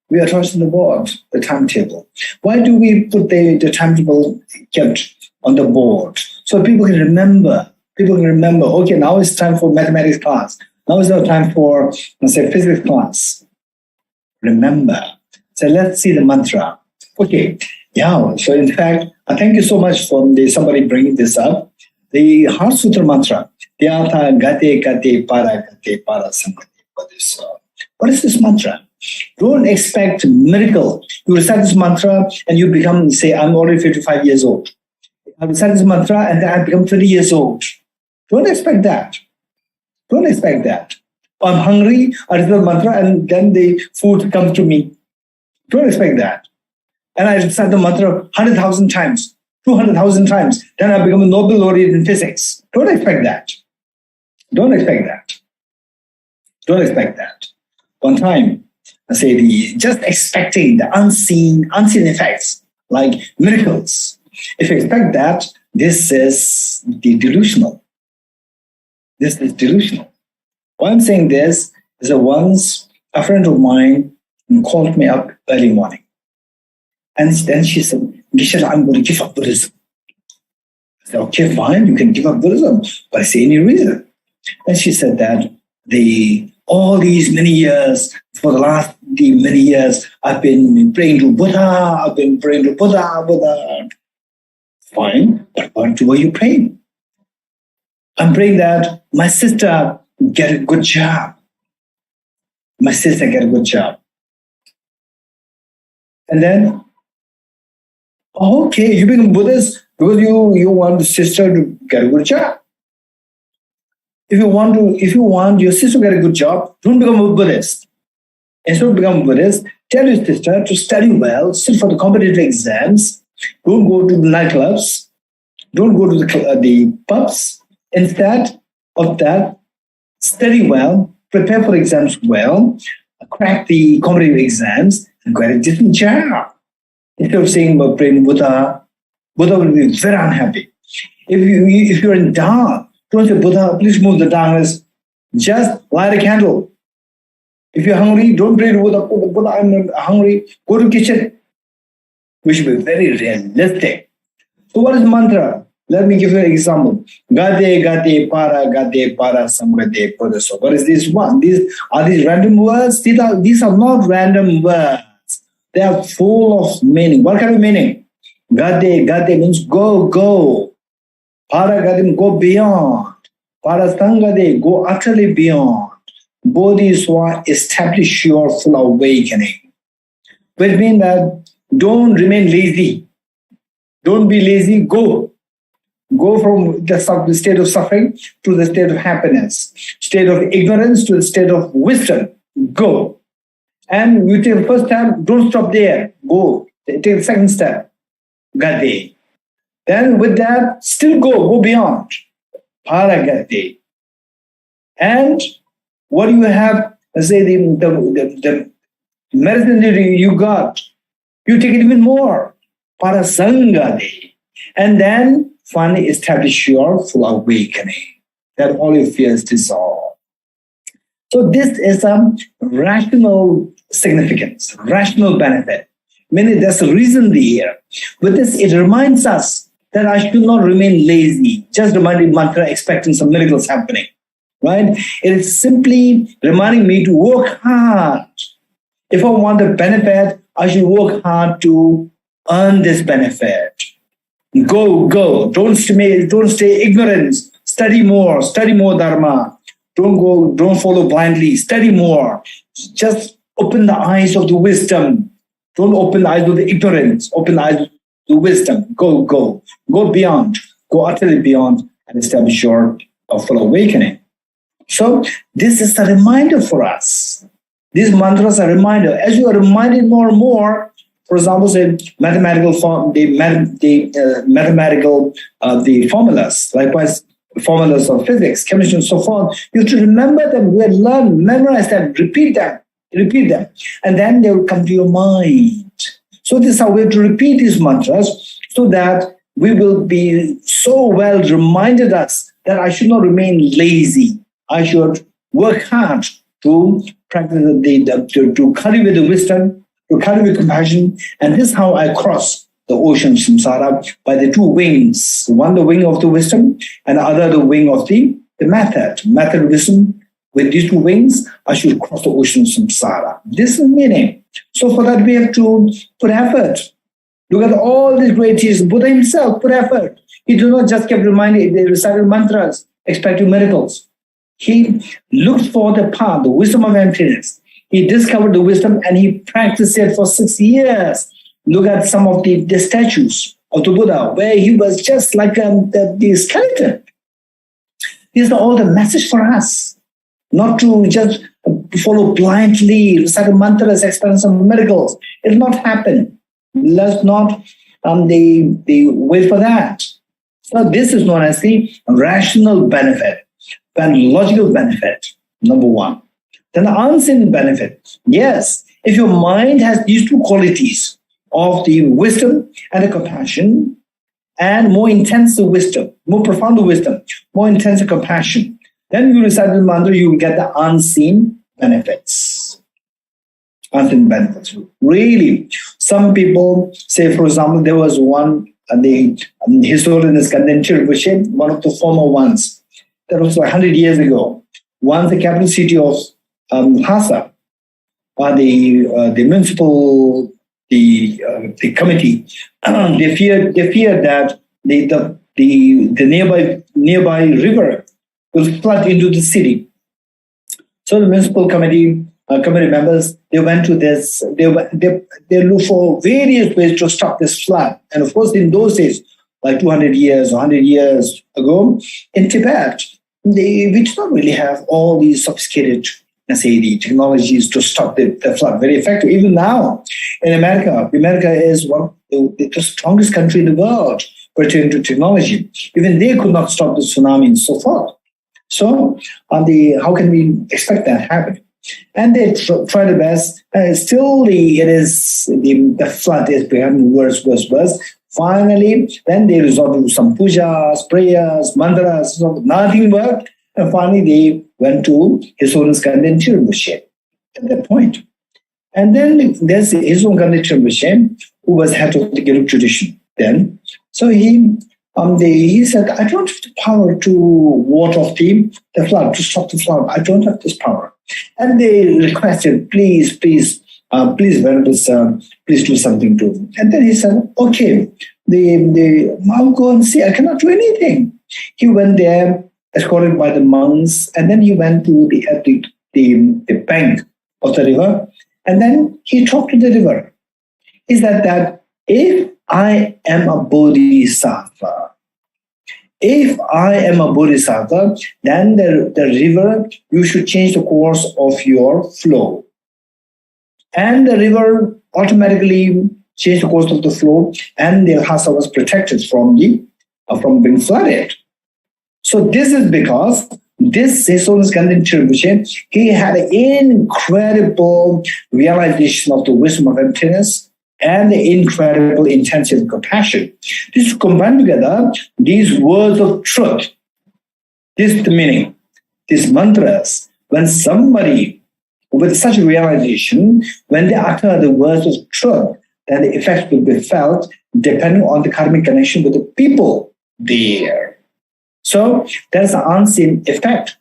We attach on the board the timetable. Why do we put the timetable kept on the board? So people can remember. Okay, now it's time for mathematics class. Now it's not time for, let's say, physics class. Remember. So let's see the mantra. Okay, yeah. So in fact, thank you so much for somebody bringing this up. The Heart Sutra mantra. Tyatha gate gate para samgate. What is this mantra? Don't expect miracle. You recite this mantra and you become, say, I'm already 55 years old. I recite this mantra and then I become 20 years old. Don't expect that. I'm hungry, I recite the mantra and then the food comes to me. Don't expect that. And I recite the mantra 100,000 times, 200,000 times. Then I become a Nobel laureate in physics. Don't expect that. One time, I say just expecting the unseen effects like miracles. If you expect that, this is the delusional. This is delusional. Why I'm saying this is that once a friend of mine called me up early morning. And then she said, Geshe, I'm going to give up Buddhism. I said, okay, fine, you can give up Buddhism, but I say any reason. And she said that all these many years, for the last many years, I've been praying to Buddha, Buddha. Fine, but what were you praying? I'm praying that my sister get a good job. My sister get a good job. And then, okay, you become Buddhist because you want the sister to get a good job. If you want your sister to get a good job, don't become a Buddhist. Instead of becoming a Buddhist, tell your sister to study well, sit for the competitive exams, don't go to the nightclubs, don't go to the pubs. Instead of that, study well, prepare for exams well, crack the competitive exams, and get a decent job. Instead of saying about praying Buddha, Buddha will be very unhappy. If you're in dark, don't say, Buddha, please move the darkness. Just light a candle. If you're hungry, don't pray to Buddha. Buddha, I'm hungry. Go to kitchen. We should be very realistic. So what is mantra? Let me give you an example. Gade, gade, para, samgade, pada. So what is this one? Are these random words? These are not random words. They are full of meaning. What kind of meaning? Gade means go. Para gade, go beyond. Para sangade, go utterly beyond. Bodhiswa, establish your full awakening. Which means that don't remain lazy. Don't be lazy, go. Go from the state of suffering to the state of happiness, state of ignorance to the state of wisdom. Go. And you take the first step, don't stop there. Go. Take the second step. Gade. Then with that, still go beyond. Paragate. And what do you have? Let's say the medicine you got, you take it even more. Parasangade. And then finally establish your full awakening. That all your fears dissolve. So this is a rational significance, rational benefit. Meaning there's a reason here. With this, it reminds us that I should not remain lazy, just reminding mantra, expecting some miracles happening. Right? It is simply reminding me to work hard. If I want a benefit, I should work hard to earn this benefit. Go. Don't stay ignorant. Study more dharma. Don't follow blindly. Study more. Just open the eyes of the wisdom. Don't open the eyes of the ignorance. Open the eyes of the wisdom. Go beyond. Go utterly beyond and establish your full awakening. So this is a reminder for us. These mantras are a reminder. As you are reminded more and more, for example, say mathematical the formulas, likewise formulas of physics, chemistry, and so forth. You have to remember them, memorize them, repeat them, and then they will come to your mind. So this is how we have to repeat these mantras so that we will be so well reminded us that I should not remain lazy. I should work hard to practice to cultivate the wisdom, to cultivate compassion, and this is how I cross the ocean samsara by the two wings. One, the wing of the wisdom, and the other, the wing of the method wisdom. With these two wings, I should cross the ocean samsara. This is the meaning. So for that, we have to put effort. Look at all these great teachers. Buddha himself put effort. He did not just keep reminding, they recited mantras, expecting miracles. He looked for the path, the wisdom of emptiness. He discovered the wisdom and he practiced it for 6 years. Look at some of the statues of the Buddha, where he was just like the skeleton. These are all the message for us, not to just follow blindly, recite mantras, experience some miracles. It will not happen. Let's not wait for that. So this is known as the rational benefit, and logical benefit, number one. Then the unseen benefit. Yes, if your mind has these two qualities, of the wisdom and the compassion, and more intense the wisdom, more profound the wisdom, more intense the compassion. Then you recite the mantra, you will get the unseen benefits. Unseen benefits. Really, some people say, for example, there was one, the historian is Rinpoche, one of the former ones. That was 100 years ago. Once the capital city of Lhasa, the municipal, the committee, they feared that the nearby river will flood into the city. So the municipal committee members, they went to this. They looked for various ways to stop this flood. And of course, in those days, like 200 years, 100 years ago, in Tibet, we did not really have all these sophisticated, let's say, the technologies to stop the flood very effective. Even now, in America is one of the strongest country in the world pertaining to technology. Even they could not stop the tsunami and so forth. So, how can we expect that happen? And they try their best. Still, the flood is becoming worse. Finally, then they resort to some pujas, prayers, mantras. So nothing worked. And finally, they went to His Holiness Ganden Rinpoche at that point. And then there's His Holiness Ganden Rinpoche, who was head of the Gelug tradition then. So he said, I don't have the power to ward off the flood, to stop the flood. I don't have this power. And they requested, please, Venerable Sir, please do something to him. And then he said, okay, I'll go and see. I cannot do anything. He went there, escorted by the monks, and then he went to the bank of the river, and then he talked to the river. He said that if I am a bodhisattva, then the river, you should change the course of your flow. And the river automatically changed the course of the flow, and the Lhasa was protected from being flooded. So this is because this His Holiness Ganden Rinpoche, he had an incredible realization of the wisdom of emptiness and the incredible intensity of compassion. This combined together, these words of truth, this is the meaning, these mantras, when somebody with such a realization, when they utter the words of truth, then the effects will be felt depending on the karmic connection with the people there. So there's an unseen effect.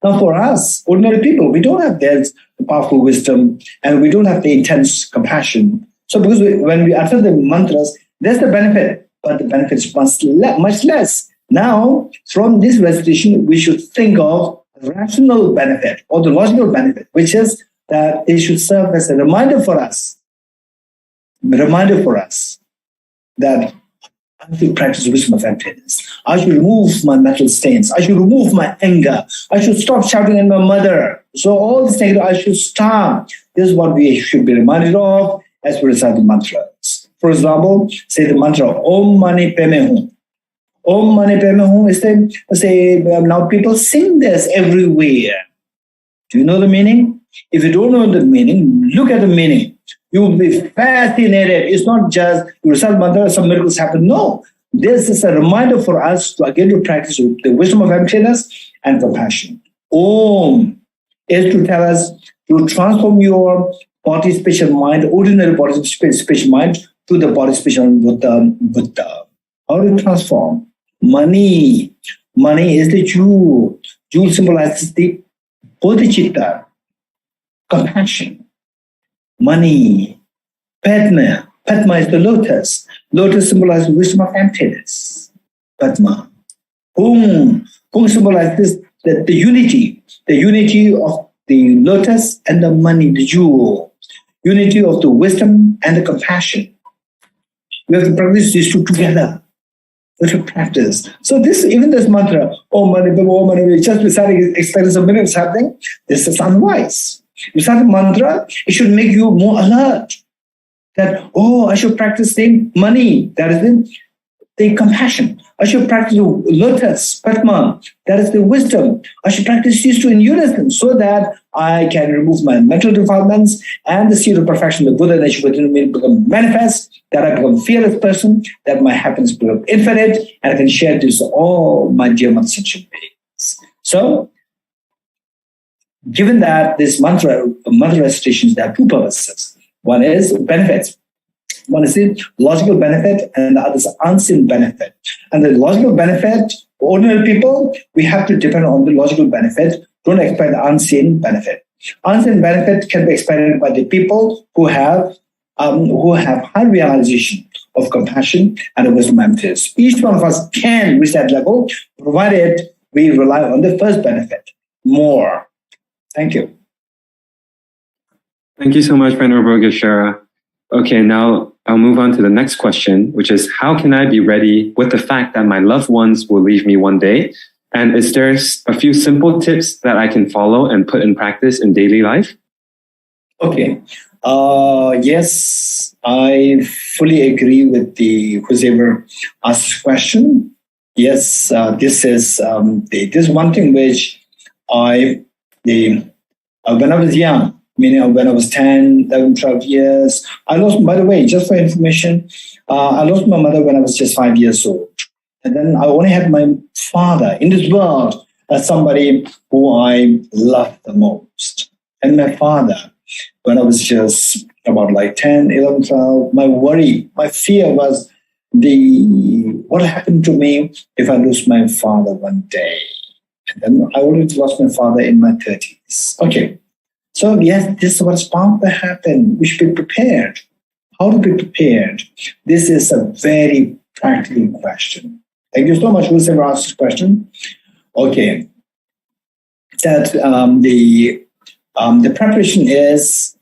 Now for us, ordinary people, we don't have this powerful wisdom and we don't have the intense compassion. So because when we utter the mantras, there's the benefit, but the benefit is much less. Now, from this recitation, we should think of rational benefit or the logical benefit, which is that it should serve as a reminder for us that I should practice wisdom of emptiness. I should remove my mental stains. I should remove my anger. I should stop shouting at my mother. So all these things, I should stop. This is what we should be reminded of as we recite the mantras. For example, say the mantra, Om Mani Padme Hum. Om Mani Padme Hum is now people sing this everywhere. Do you know the meaning? If you don't know the meaning, look at the meaning. You will be fascinated. It's not just you recite mantra, some miracles happen. No, this is a reminder for us to again to practice the wisdom of emptiness and compassion. Om is to tell us to transform your body, special mind, ordinary body, special mind to the body, special Buddha. How to transform? Money is the jewel. Jewel symbolizes the bodhicitta, compassion. Money. Padma is the lotus. Lotus symbolizes wisdom of emptiness. Padma. Hum symbolizes the unity of the lotus and the money, the jewel. Unity of the wisdom and the compassion. We have to practice these two together. We have to practice. So even this mantra, Om Mani Padme Hum, Om Mani, just reciting, expecting some minutes happening, this is unwise. You start a mantra, it should make you more alert. That, I should practice saying money. That is it. the compassion. I should practice lotus, Padma, that is the wisdom. I should practice these two in unison so that I can remove my mental defilements and the seed of perfection, the Buddha nature within me become manifest, that I become a fearless person, that my happiness become infinite, and I can share this to all my dear sentient beings. So, given that this mantra recitations, there are two purposes. One is benefits. One is the logical benefit, and the other is unseen benefit. And the logical benefit, for ordinary people, we have to depend on the logical benefit. Don't expect the unseen benefit. Unseen benefit can be expected by the people who have high realization of compassion and of wisdom and peace. Each one of us can reach that level, provided we rely on the first benefit more. Thank you. Thank you so much, Venerable Geshe. Okay, now I'll move on to the next question, which is, how can I be ready with the fact that my loved ones will leave me one day? And is there a few simple tips that I can follow and put in practice in daily life? Okay. Yes, I fully agree with whoever asked this question. Yes, this is one thing which when I was young, meaning when I was 10, 11, 12 years. I lost, by the way, just for information, I lost my mother when I was just 5 years old. And then I only had my father in this world as somebody who I loved the most. And my father, when I was just about like 10, 11, 12, my fear was what happened to me if I lose my father one day. And then I already lost my father in my 30s. Okay. So yes, this is what's bound to happen. We should be prepared. How to be prepared? This is a very practical question. Thank you so much, whoever asked this question. Okay. That the preparation is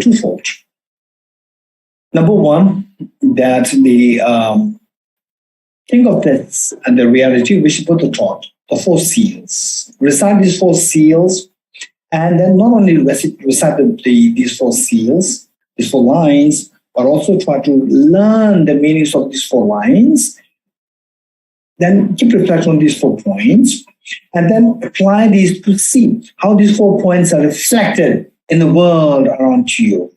twofold. Number one, that think of this and the reality which is Buddha taught. The 4 seals. Recite these 4 seals, and then not only recite these 4 seals, these 4 lines, but also try to learn the meanings of these 4 lines. Then keep reflecting on these 4 points, and then apply these to see how these 4 points are reflected in the world around you.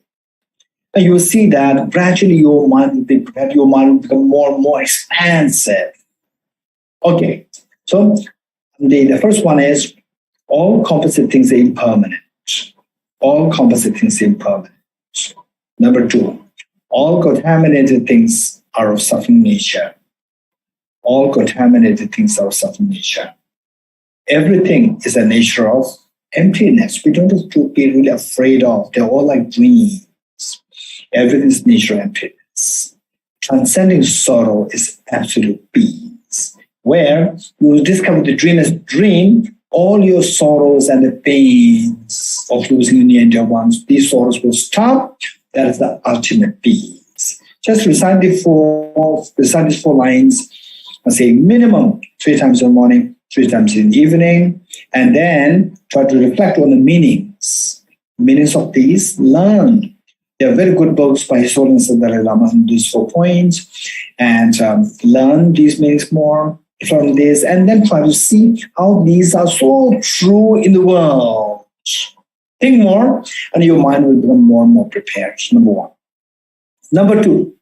And you will see that gradually your mind will be prepared, your mind will become more and more expansive. Okay, so the first one is all composite things are impermanent. All composite things are impermanent. Number 2, all contaminated things are of suffering nature. All contaminated things are of suffering nature. Everything is a nature of emptiness. We don't have to be really afraid of. They're all like dreams. Everything is nature of emptiness. Transcending sorrow is absolute peace, where you will discover the dream as dream, all your sorrows and the pains of losing your near and dear ones, these sorrows will stop. That is the ultimate peace. Just recite these 4 lines and say minimum 3 times in the morning, 3 times in the evening, and then try to reflect on the meanings of these. Learn. There are very good books by His Holiness the Dalai Lama on these 4 points, and learn these meanings more from this, and then try to see how these are so true in the world. Think more, and your mind will become more and more prepared. Number 1. Number 2,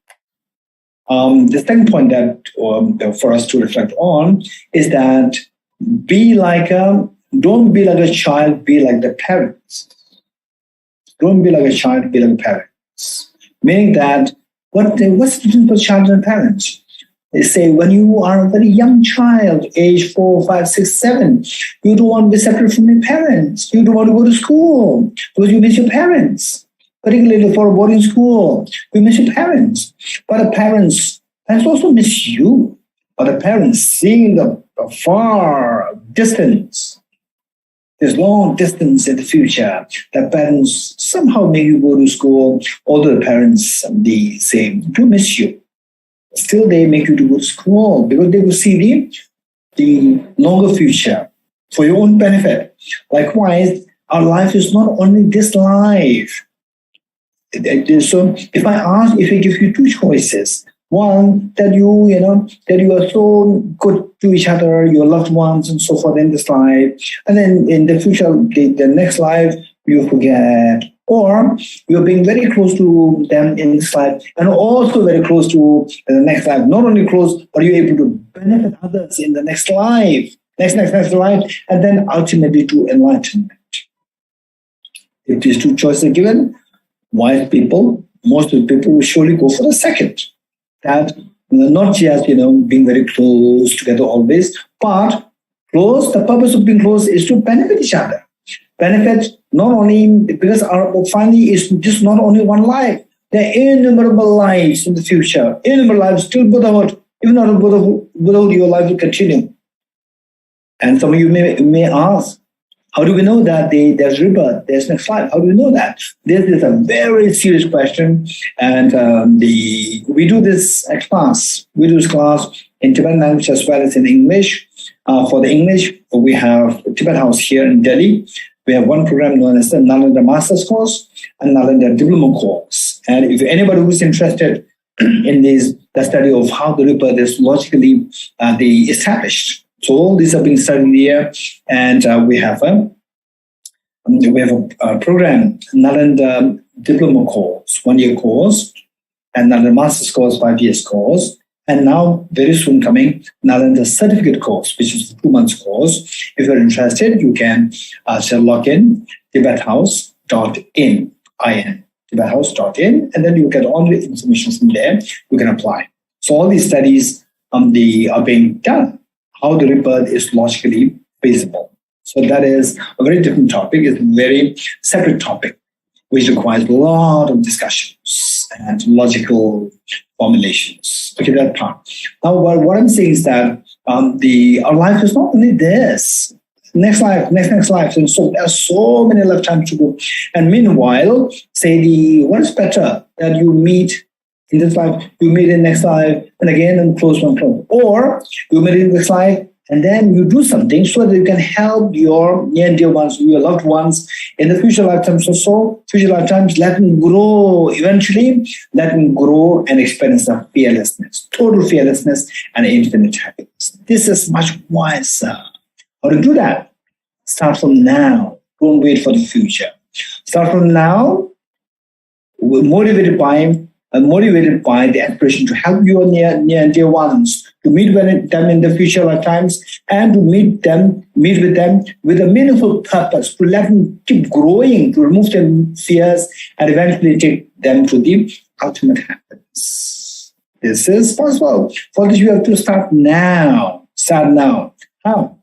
the second point that for us to reflect on is that don't be like a child, be like the parents. Don't be like a child, be like the parents. Meaning that, what's the difference between child and parents? They say when you are a very young child, age 4, 5, 6, 7, you don't want to be separate from your parents. You don't want to go to school because you miss your parents. Particularly for a boarding school, you miss your parents. But the parents also miss you. But the parents, seeing the far distance, this long distance in the future, the parents somehow make you go to school, although the parents, they say, do miss you. Still, they make you to go to school because they will see the longer future for your own benefit. Likewise, our life is not only this life. So if I give you 2 choices, one, that that you are so good to each other, your loved ones, and so forth in this life, and then in the future, the next life, you forget, or you're being very close to them in this life, and also very close to the next life. Not only close, but you're able to benefit others in the next life, next life, and then ultimately to enlightenment. If these two choices are given, wise people, most of the people will surely go for the second. That not just being very close together always, but close. The purpose of being close is to benefit each other. Benefit not only because our family is just not only one life. There are innumerable lives in the future. Innumerable lives till Buddhahood. Even after Buddhahood, your life will continue. And some of you may ask, how do we know that there's rebirth, there's next life? How do we know that? This is a very serious question, and we do this class. We do this class in Tibetan language as well as in English. For the English, we have Tibet House here in Delhi. We have one program known as the Nalanda Master's Course and Nalanda Diploma Course. And if anybody who's interested in the study of how the rebirth is logically established. So all these are being studied here, and we have a program, Nalanda Diploma Course, 1-year course, and Nalanda Master's Course, 5 years course, and now very soon coming Nalanda Certificate Course, which is a 2 months course. If you're interested, you can log in tibethouse.in, tibethouse.in, and then you get all the information from there. You can apply. So all these studies are being done. How the rebirth is logically feasible. So that is a very different topic. It's a very separate topic, which requires a lot of discussions and logical formulations. Okay, that part. Now, what I'm saying is that our life is not only this. Next life, next life. And so there are so many lifetimes to go. And meanwhile, say what is better that you meet in this life, you meet in next life, and again, and close one close. Or you meet in this life, and then you do something so that you can help your near and dear ones, your loved ones, in the future lifetimes also. Future lifetimes, let them grow. Eventually, let them grow and experience the fearlessness, total fearlessness, and infinite happiness. This is much wiser. How to do that? Start from now. Don't wait for the future. Start from now, motivated by the aspiration to help your near and dear ones, to meet them in the future lifetimes, and to meet with them with a meaningful purpose, to let them keep growing, to remove their fears, and eventually take them to the ultimate happiness. This is possible. For this, you have to start now. Start now. How?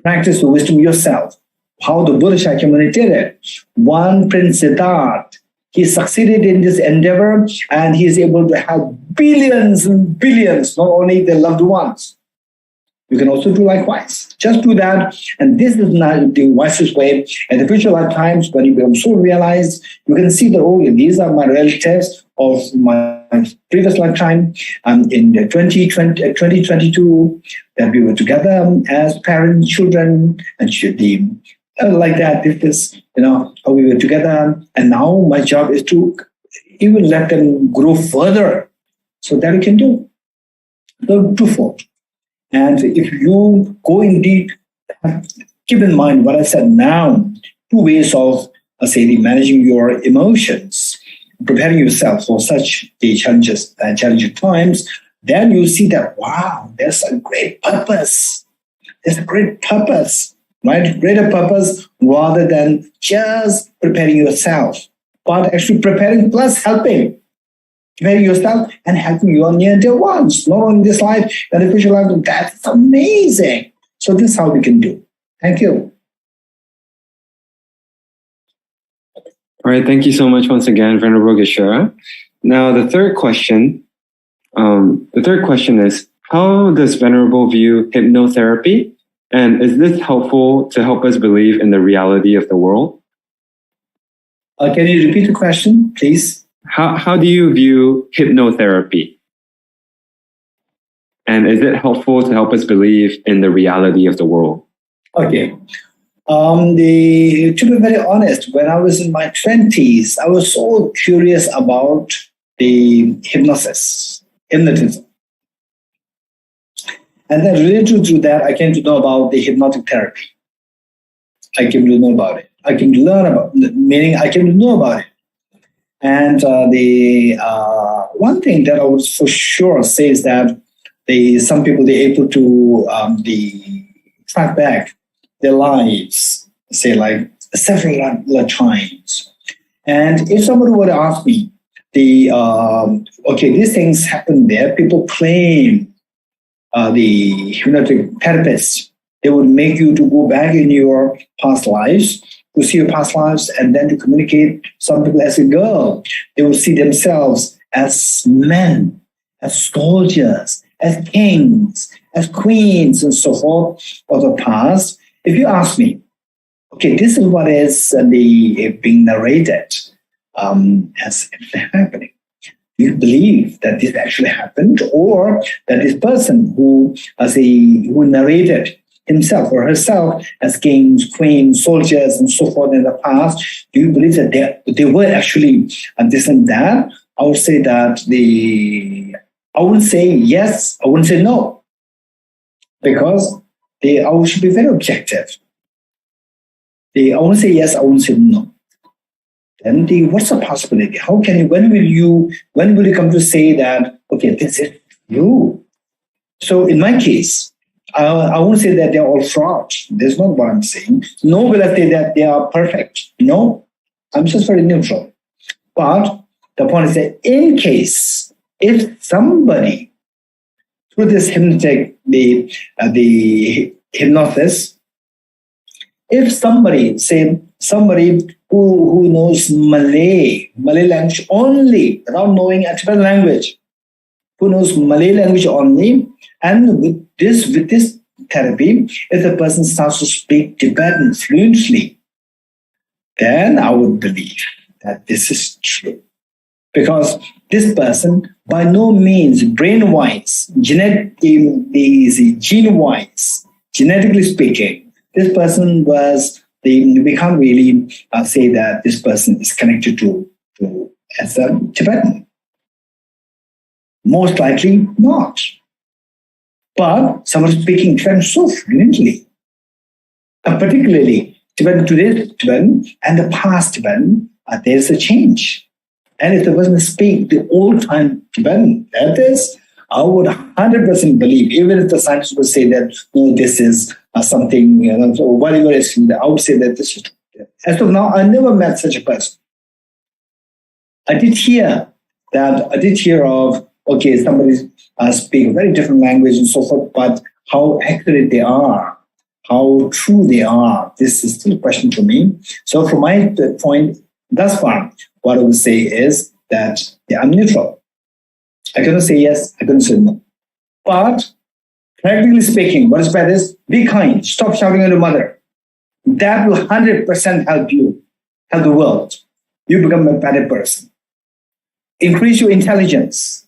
Practice the wisdom yourself. How the Buddha Shakyamuni did it. One Prince Siddhartha, he succeeded in this endeavor, and he is able to help billions and billions, not only their loved ones. You can also do likewise. Just do that, and this is not the wisest way. In the future lifetimes, when you become so realized, you can see that, these are my relatives of my previous lifetime. In the 2022, that we were together as parents, children, and children. Like that, this is, how we were together, and now my job is to even let them grow further. So that we can do. So twofold. And if you go indeed, keep in mind what I said now, 2 ways of, managing your emotions, preparing yourself for such challenging times, then you see that, wow, there's a great purpose. There's a great purpose. Right? Greater purpose rather than just preparing yourself, but actually preparing plus helping. Preparing yourself and helping your near and dear ones, not only in this life, but in the future life. That's amazing. So this is how we can do. Thank you. All right, thank you so much once again, Venerable Geshe. Now, the third question is, how does Venerable view hypnotherapy? And is this helpful to help us believe in the reality of the world? Can you repeat the question, please? How do you view hypnotherapy? And is it helpful to help us believe in the reality of the world? Okay. To be very honest, when I was in my 20s, I was so curious about the hypnosis. hypnotism. And then related to that, I came to know about the hypnotic therapy. I came to know about it. I came to learn about it, meaning I came to know about it. And the one thing that I would for sure say is that some people, they're able to track back their lives, say like several times. And if somebody were to ask me, these things happen there, people claim the hypnotic therapists, they would make you to go back in your past lives, to see your past lives, and then to communicate. Some people as a girl, they will see themselves as men, as soldiers, as kings, as queens, and so forth of the past. If you ask me, okay, this is what is being narrated as actually happening. Do you believe that this actually happened, or that this person who narrated himself or herself as kings, queens, soldiers, and so forth in the past, do you believe that they were actually this and that? I would say that I wouldn't say yes, I wouldn't say no, because I should be very objective. I wouldn't say yes, I wouldn't say no. Then what's the possibility? How can you? When will you come to say that? Okay, this is true. So in my case, I won't say that they're all frauds. That's not what I'm saying. Nor will I say that they are perfect. No, I'm just very neutral. But the point is that in case if somebody through this hypnotic the hypnosis, if somebody who knows Malay language only, without knowing a Tibetan language, who knows Malay language only, and with this therapy, if the person starts to speak Tibetan fluently, then I would believe that this is true. Because this person, by no means brain-wise, gene-wise, genetically speaking, this person we can't really say that this person is connected to as a Tibetan. Most likely not. But somebody speaking Tibetan so fluently, and particularly today's Tibetan and the past Tibetan, there's a change. And if the person speak the old-time Tibetan, that is, I would 100% believe, even if the scientists would say that, no, this is something, so whatever is, I would say that this is true. As of now, I never met such a person. I did hear of, okay, somebody speak a very different language and so forth, but how accurate they are, how true they are, this is still a question to me. So from my point, thus far, what I would say is that I'm neutral. I cannot say yes, I cannot say no. But practically speaking, what is bad is be kind, stop shouting at your mother. That will 100% help you, help the world. You become a better person. Increase your intelligence,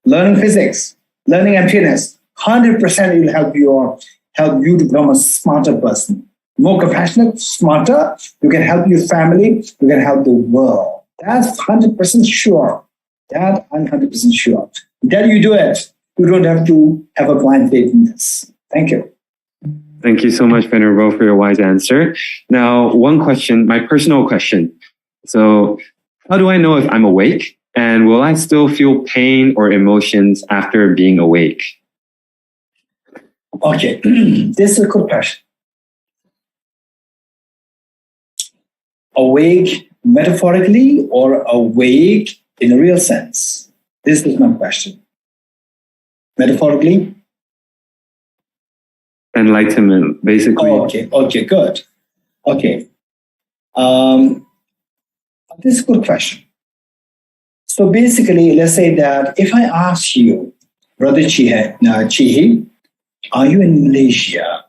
learning physics, learning emptiness, 100% it will help you to become a smarter person. More compassionate, smarter, you can help your family, you can help the world. That's 100% sure. That I'm 100% sure. That you do it, you don't have to have a blind faith in this. Thank you. Thank you so much, Venerable, for your wise answer. Now, one question, my personal question. So, how do I know if I'm awake? And will I still feel pain or emotions after being awake? Okay, this is a good question. Awake metaphorically or awake in a real sense? This is my question. Metaphorically? Enlightenment, basically. Oh, okay, good. Okay. This is a good question. So basically, let's say that if I ask you, Brother Chihi, are you in Malaysia?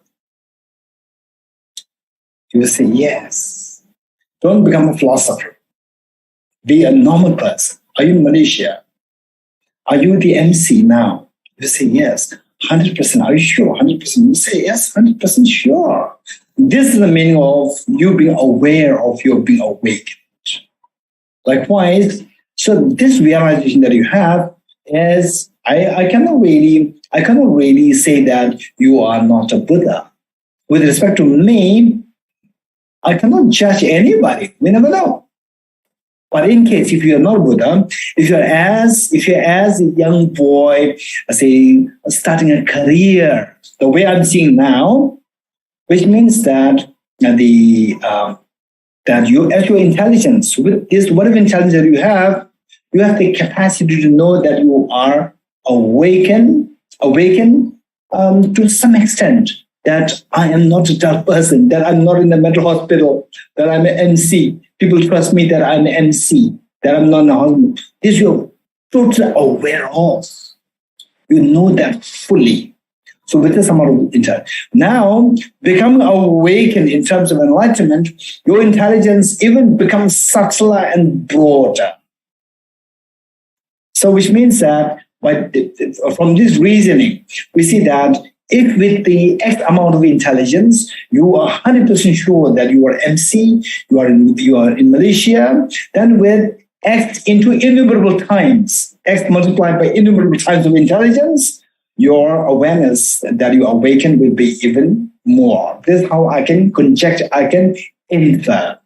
You will say yes. Don't become a philosopher. Be a normal person. Are you in Malaysia? Are you the MC now? You say yes. 100%. Are you sure? 100%. You say yes. 100% sure. This is the meaning of you being aware of your being awakened. Likewise, so this realization that you have is I cannot really say that you are not a Buddha. With respect to me, I cannot judge anybody. We never know. But in case if you are not Buddha, if you're as a young boy, say starting a career, the way I'm seeing now, which means that that you, as your intelligence, with this whatever intelligence that you have the capacity to know that you are awakened to some extent. That I am not a dull person, that I'm not in a mental hospital, that I'm an MC. People trust me that I'm an MC, that I'm not in a hospital. This you're totally aware of. You know that fully. So with this amount of intelligence. Now, becoming awakened in terms of enlightenment, your intelligence even becomes subtler and broader. So which means that from this reasoning, we see that if with the X amount of intelligence, you are 100% sure that you are MC, you are in Malaysia, then with X into innumerable times, X multiplied by innumerable times of intelligence, your awareness that you awaken will be even more. This is how I can conjecture, I can infer.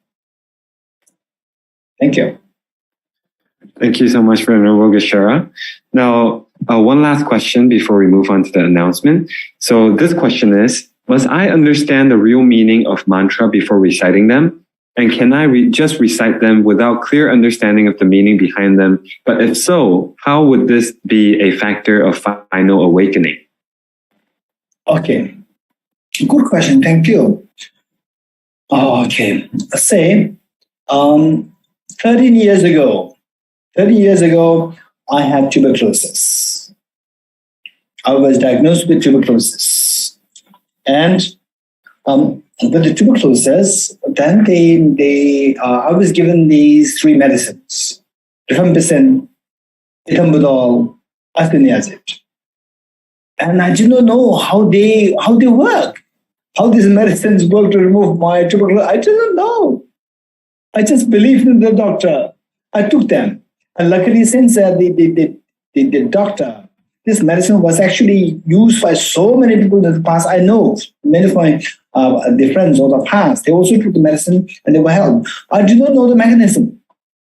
Thank you. Thank you so much for Venerable Geshe. Now, one last question before we move on to the announcement. So this question is, must I understand the real meaning of mantra before reciting them? And can I just recite them without clear understanding of the meaning behind them? But if so, how would this be a factor of final awakening? Okay. Good question. Thank you. Okay. Say, 13 years ago, I had tuberculosis. I was diagnosed with tuberculosis. And with the tuberculosis, then I was given these three medicines: rifampicin, ethambutol, aconiazid. And I did not know how they work, how these medicines work to remove my tuberculosis. I didn't know. I just believed in the doctor. I took them. And luckily, since the doctor, this medicine was actually used by so many people in the past. I know many of my the friends of the past, they also took the medicine and they were helped. I did not know the mechanism,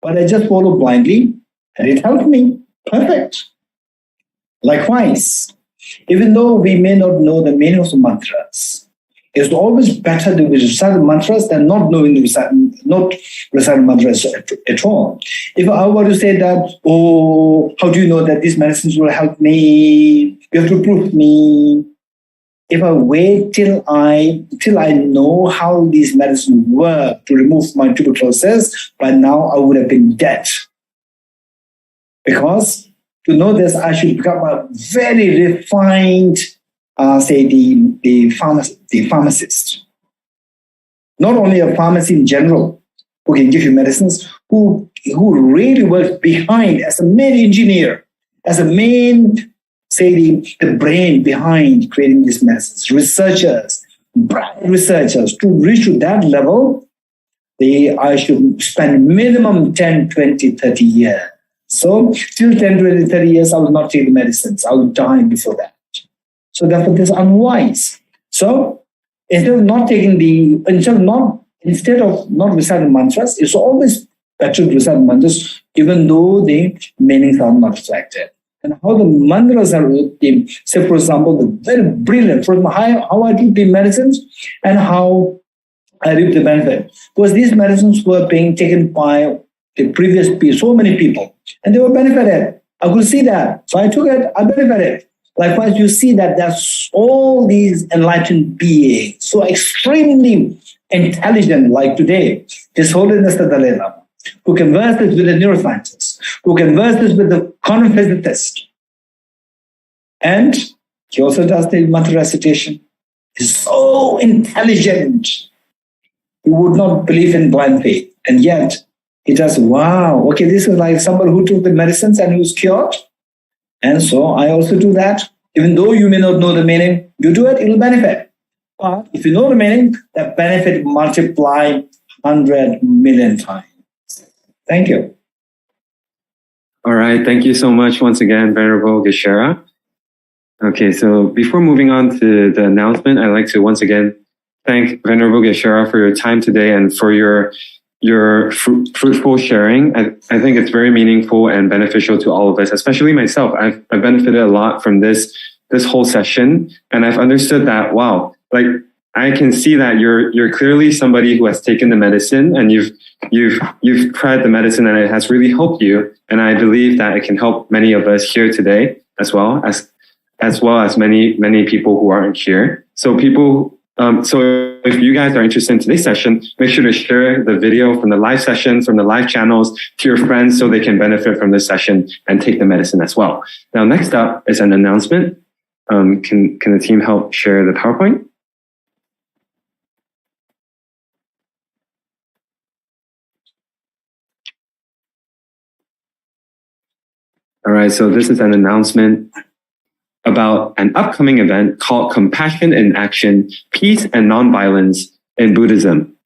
but I just followed blindly and it helped me. Perfect. Likewise, even though we may not know the meaning of the mantras, it's always better to recite mantras than not knowing not recite mantras at all. If I were to say that, how do you know that these medicines will help me? You have to prove me. If I wait till I know how these medicines work to remove my tuberculosis, by now I would have been dead. Because to know this, I should become a very refined, the pharmacist. Not only a pharmacy in general who can give you medicines, who really works behind as a main engineer, as a main, the brain behind creating these medicines. Researchers, bright researchers, to reach to that level, I should spend minimum 10, 20, 30 years. So till 10, 20, 30 years, I will not take the medicines. I will die before that. So therefore, this is unwise. So instead of not reciting mantras, it's always better to recite mantras, even though the meanings are not reflected. And how the mantras are, say for example, the very brilliant from how I took the medicines and how I reap the benefit. Because these medicines were being taken by the previous people, so many people, and they were benefited. I could see that. So I took it, I benefited. Likewise, you see that there's all these enlightened beings, so extremely intelligent like today, His Holiness the Dalai Lama, who converses with the neuroscientists, who converses with the quantum physicists. And he also does the mantra recitation. He's so intelligent. He would not believe in blind faith. And yet, he does, wow, okay, this is like somebody who took the medicines and who was cured. And so I also do that. Even though you may not know the meaning, you do it, it will benefit. But if you know the meaning, that benefit multiply 100 million times. Thank you. All right. Thank you so much once again, Venerable Geshe. Okay, so before moving on to the announcement, I'd like to once again thank Venerable Geshe for your time today and for your fruitful sharing. I think it's very meaningful and beneficial to all of us, especially myself. I've benefited a lot from this whole session, and I've understood that, wow, like I can see that you're clearly somebody who has taken the medicine and you've tried the medicine and it has really helped you. And I believe that it can help many of us here today as well as many people who aren't here. So so if you guys are interested in today's session, make sure to share the video from the live sessions, from the live channels to your friends so they can benefit from this session and take the medicine as well. Now, next up is an announcement. Can the team help share the PowerPoint? All right, so this is an announcement about an upcoming event called Compassion in Action, Peace and Nonviolence in Buddhism.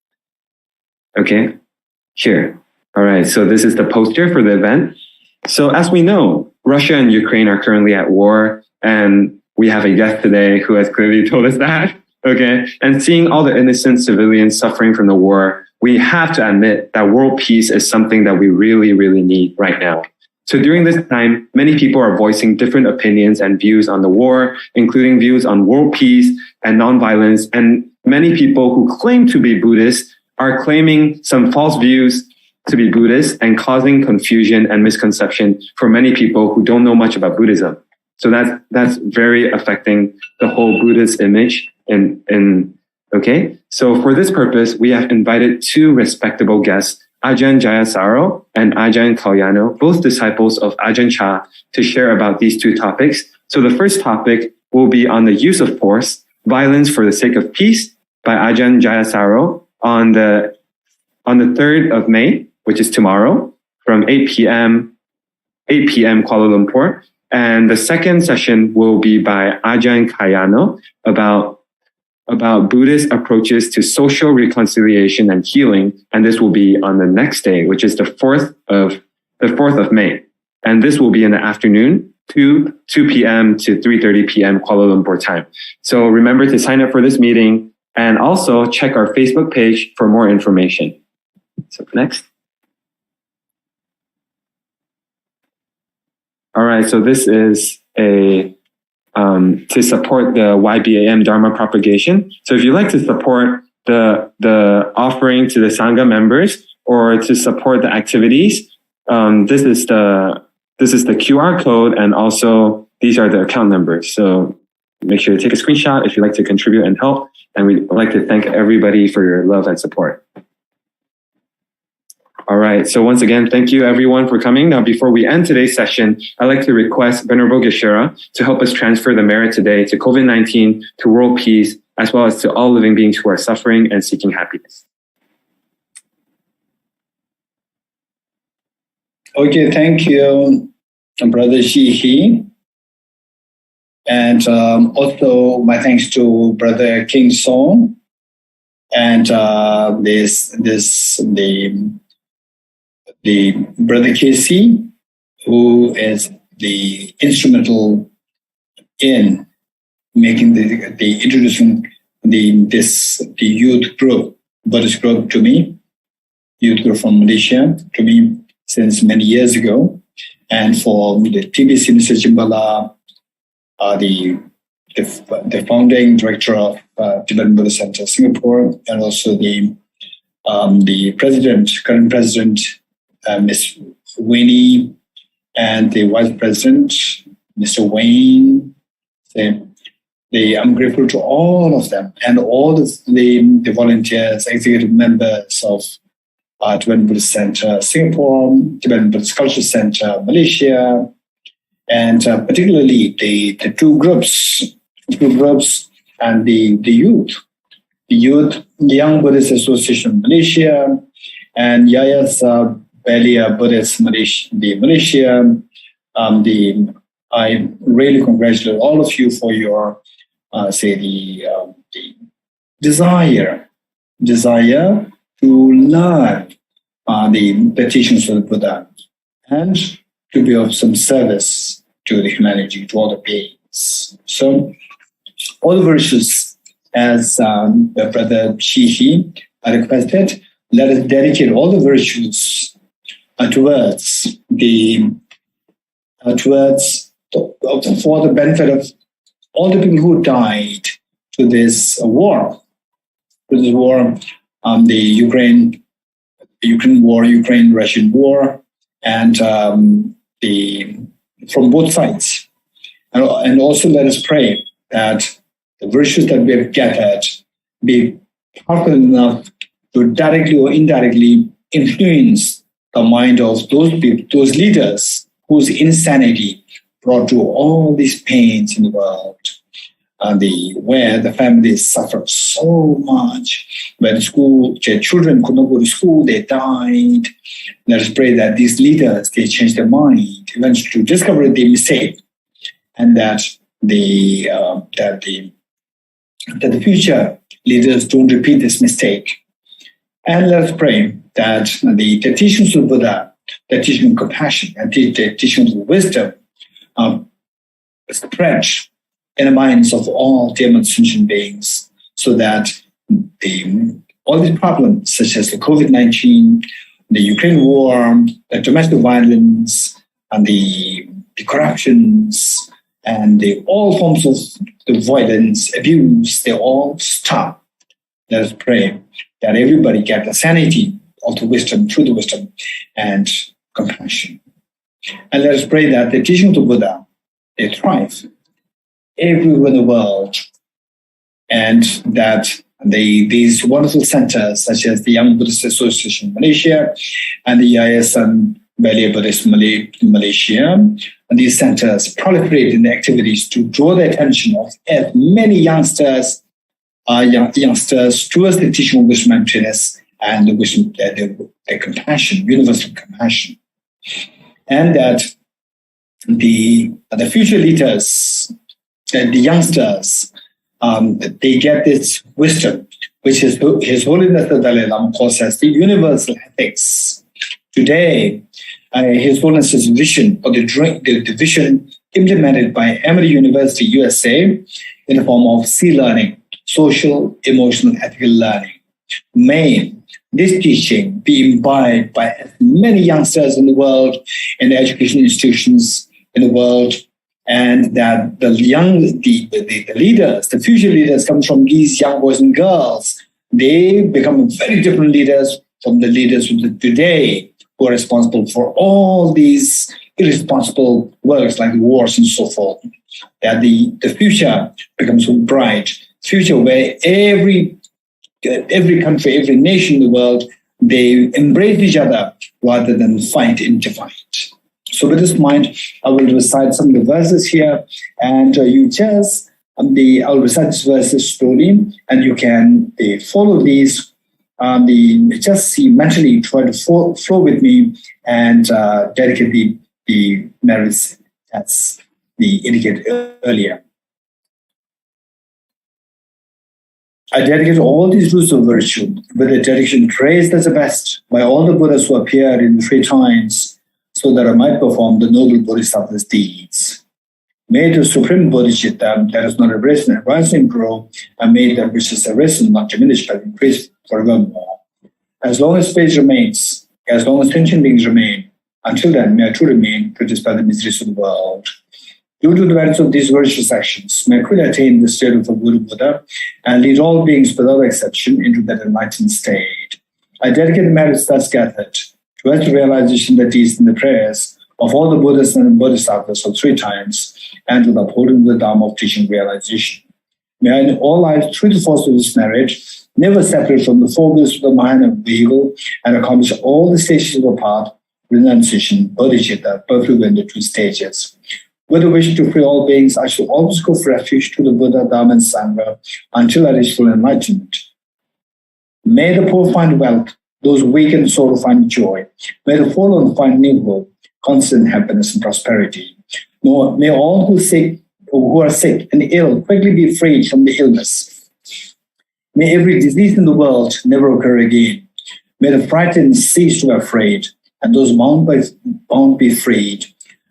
Okay, here. All right, so this is the poster for the event. So as we know, Russia and Ukraine are currently at war, and we have a guest today who has clearly told us that. Okay, and seeing all the innocent civilians suffering from the war, we have to admit that world peace is something that we really, really need right now. So during this time, many people are voicing different opinions and views on the war, including views on world peace and nonviolence. And many people who claim to be Buddhist are claiming some false views to be Buddhist and causing confusion and misconception for many people who don't know much about Buddhism. So that's very affecting the whole Buddhist image. Okay. So for this purpose, we have invited two respectable guests, Ajahn Jayasaro and Ajahn Kalyano, both disciples of Ajahn Chah, to share about these two topics. So the first topic will be on the use of force, violence for the sake of peace, by Ajahn Jayasaro on the 3rd of May, which is tomorrow, from 8 p.m. Kuala Lumpur. And the second session will be by Ajahn Kalyano about Buddhist approaches to social reconciliation and healing, and this will be on the next day, which is the 4th of May, and this will be in the afternoon, 2 p.m. to 3:30 p.m. Kuala Lumpur time. So remember to sign up for this meeting and also check our Facebook page for more information. So next. All right, so this is to support the YBAM Dharma propagation. So if you'd like to support the offering to the Sangha members or to support the activities, this is the QR code, and also these are the account numbers. So make sure to take a screenshot if you'd like to contribute and help. And we'd like to thank everybody for your love and support. All right. So once again, thank you everyone for coming. Now, before we end today's session, I'd like to request Venerable Geshe to help us transfer the merit today to COVID-19, to world peace, as well as to all living beings who are suffering and seeking happiness. Okay, thank you, Brother Shihi. And also my thanks to Brother King Song and the Brother Casey, who is the instrumental in making the introducing the youth group, Buddhist group to me, youth group from Malaysia to me since many years ago, and for the TBC Mr. Jimbala, the founding director of Tibetan Buddhist Center Singapore, and also the current president, Ms. Winnie, and the vice president, Mr. Wayne. I'm grateful to all of them and all the volunteers, executive members of Tibetan Buddhist Center Singapore, Tibetan Buddhist Culture Center Malaysia, and particularly the two groups and the youth, Young Buddhist Association Malaysia, and Yayasa Belia Buddhist Malaysia. I really congratulate all of you for your the desire to learn the teachings of the Buddha and to be of some service to the humanity, to all the beings. So all the virtues, as the brother Shihi requested, let us dedicate all the virtues towards for the benefit of all the people who died to this war. To this war, the Ukraine war, Ukraine-Russian war, and from both sides. And also let us pray that the virtues that we have gathered be powerful enough to directly or indirectly influence the mind of those people, those leaders whose insanity brought to all these pains in the world, where the families suffered so much, where their children could not go to school, they died. Let us pray that these leaders, they change their mind, eventually to discover their mistake, and that the future leaders don't repeat this mistake. And let us pray that the teachings of Buddha, the teaching of compassion, and the teachings of wisdom spread in the minds of all demon sentient beings, so that all these problems, such as the COVID-19, the Ukraine war, the domestic violence, and the corruptions, and all forms of the violence, abuse, they all stop. Let us pray that everybody get the sanity of the wisdom, through the wisdom and compassion. And let us pray that the teachings of Buddha, they thrive everywhere in the world, and that these wonderful centers, such as the Young Buddhist Association in Malaysia and the Yayasan Balai Buddhist Malaysia, and these centers proliferate in the activities to draw the attention of as many youngsters towards the teaching of wisdom and truthfulness and the wisdom, the compassion, universal compassion, and that the future leaders, the youngsters, they get this wisdom, which is His Holiness the Dalai Lama calls as the universal ethics. Today, His Holiness's vision, or the vision implemented by Emory University, USA, in the form of C-learning, social, emotional, ethical learning. May this teaching be imbibed by as many youngsters in the world, in the education institutions in the world, and that the leaders, the future leaders come from these young boys and girls. They become very different leaders from the leaders of today, who are responsible for all these irresponsible works like wars and so forth. That the future becomes so bright, future where every country, every nation in the world, they embrace each other rather than fight and divide. So with this mind, I will recite some of the verses here, and I'll recite these verses slowly, and you can follow these. Just mentally try to flow with me and dedicate the merits as we indicated earlier. I dedicate all these roots of virtue with a dedication praised as the best by all the Buddhas who appeared in the 3 times, so that I might perform the noble Bodhisattva's deeds. May the Supreme Bodhicitta that is not arisen and rise and grow, and may that which is arisen not diminish but increase forevermore. As long as space remains, as long as sentient beings remain, until then may I too remain produced by the miseries of the world. Due to the merits of these virtuous actions, may I quickly attain the state of a Guru Buddha and lead all beings without exception into that enlightened state. I dedicate the merits thus gathered towards the realization, the deeds, and the prayers of all the Buddhas and Bodhisattvas of 3 times, and to the upholding the Dharma of teaching realization. May I in all life, through the force of this merit, never separate from the 4 wheels of the mind and vehicle, and accomplish all the stages of the path, renunciation, bodhicitta, perfectly in the 2 stages. With the wish to free all beings, I shall always go for refuge to the Buddha, Dharma, and Sangha until I reach full enlightenment. May the poor find wealth, those weak in sorrow find joy. May the forlorn find new hope, constant happiness and prosperity. May all who are sick and ill quickly be freed from the illness. May every disease in the world never occur again. May the frightened cease to be afraid, and those bound be freed.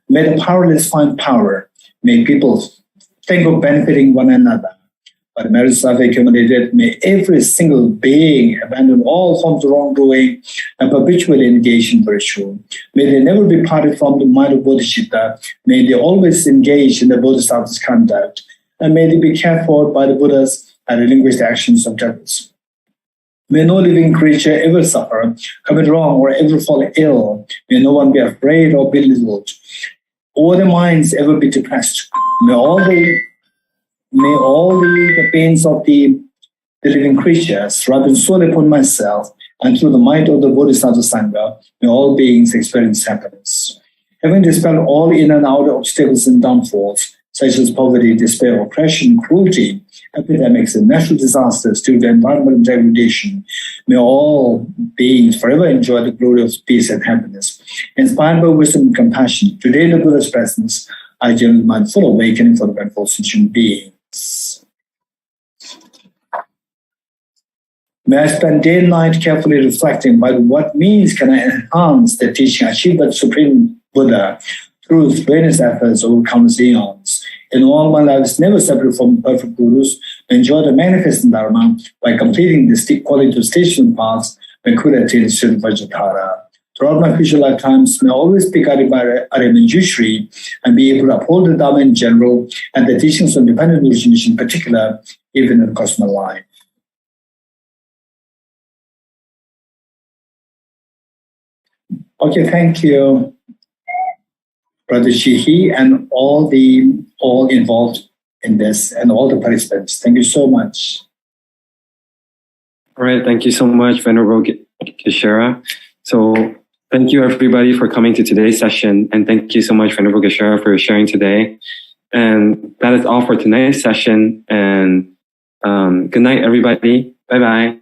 May the powerless find power. May people think of benefiting one another. By the merits I've accumulated, may every single being abandon all forms of wrongdoing and perpetually engage in virtue. May they never be parted from the mind of Bodhicitta. May they always engage in the Bodhisattva's conduct. And may they be cared for by the Buddhas and relinquish the actions of devils. May no living creature ever suffer, commit wrong, or ever fall ill. May no one be afraid or belittled, or their minds ever be depressed. May all the pains of the living creatures rub solely upon myself, and through the might of the Bodhisattva Sangha, may all beings experience happiness. Having dispelled all inner and outer obstacles and downfalls, such as poverty, despair, oppression, cruelty, epidemics, and natural disasters due to environmental degradation, may all beings forever enjoy the glory of peace and happiness. Inspired by wisdom and compassion, today in the Buddha's presence, I join my full awakening for the benefit of sentient beings. May I spend day and night carefully reflecting by what means can I enhance the teaching achieved by the Supreme Buddha through various efforts over countless eons. In all my life is never separate from perfect gurus, enjoy the manifesting Dharma by completing the qualitative stationary paths when could attain the state of Vajradhara. Throughout my future lifetimes, may I always be guided by Arya Manjushri and be able to uphold the Dharma in general and the teachings of independent origination in particular, even in the course of my life. Okay, thank you, Brother Shihi, and all involved in this, and all the participants. Thank you so much. All right, thank you so much, Venerable Geshe. So thank you everybody for coming to today's session, and thank you so much, Venerable Geshe, for sharing today. And that is all for tonight's session, and good night, everybody. Bye-bye.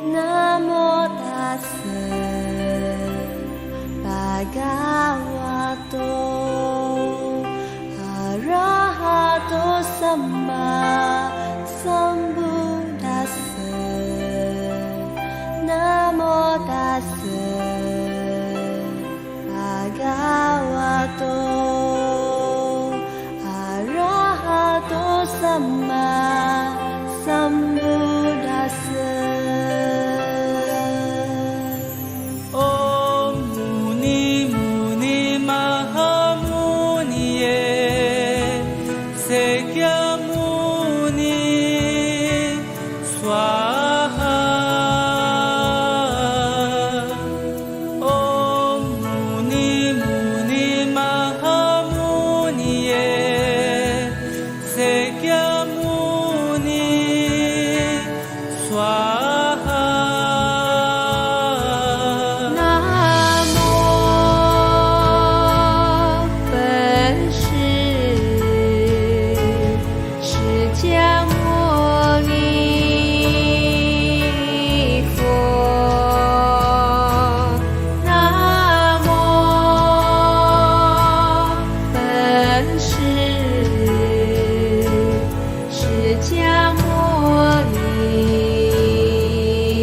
Namo tassa bhagavato arahato samma sambuddhassa. Namo tassa bhagavato arahato samma sambuddhassa. Namo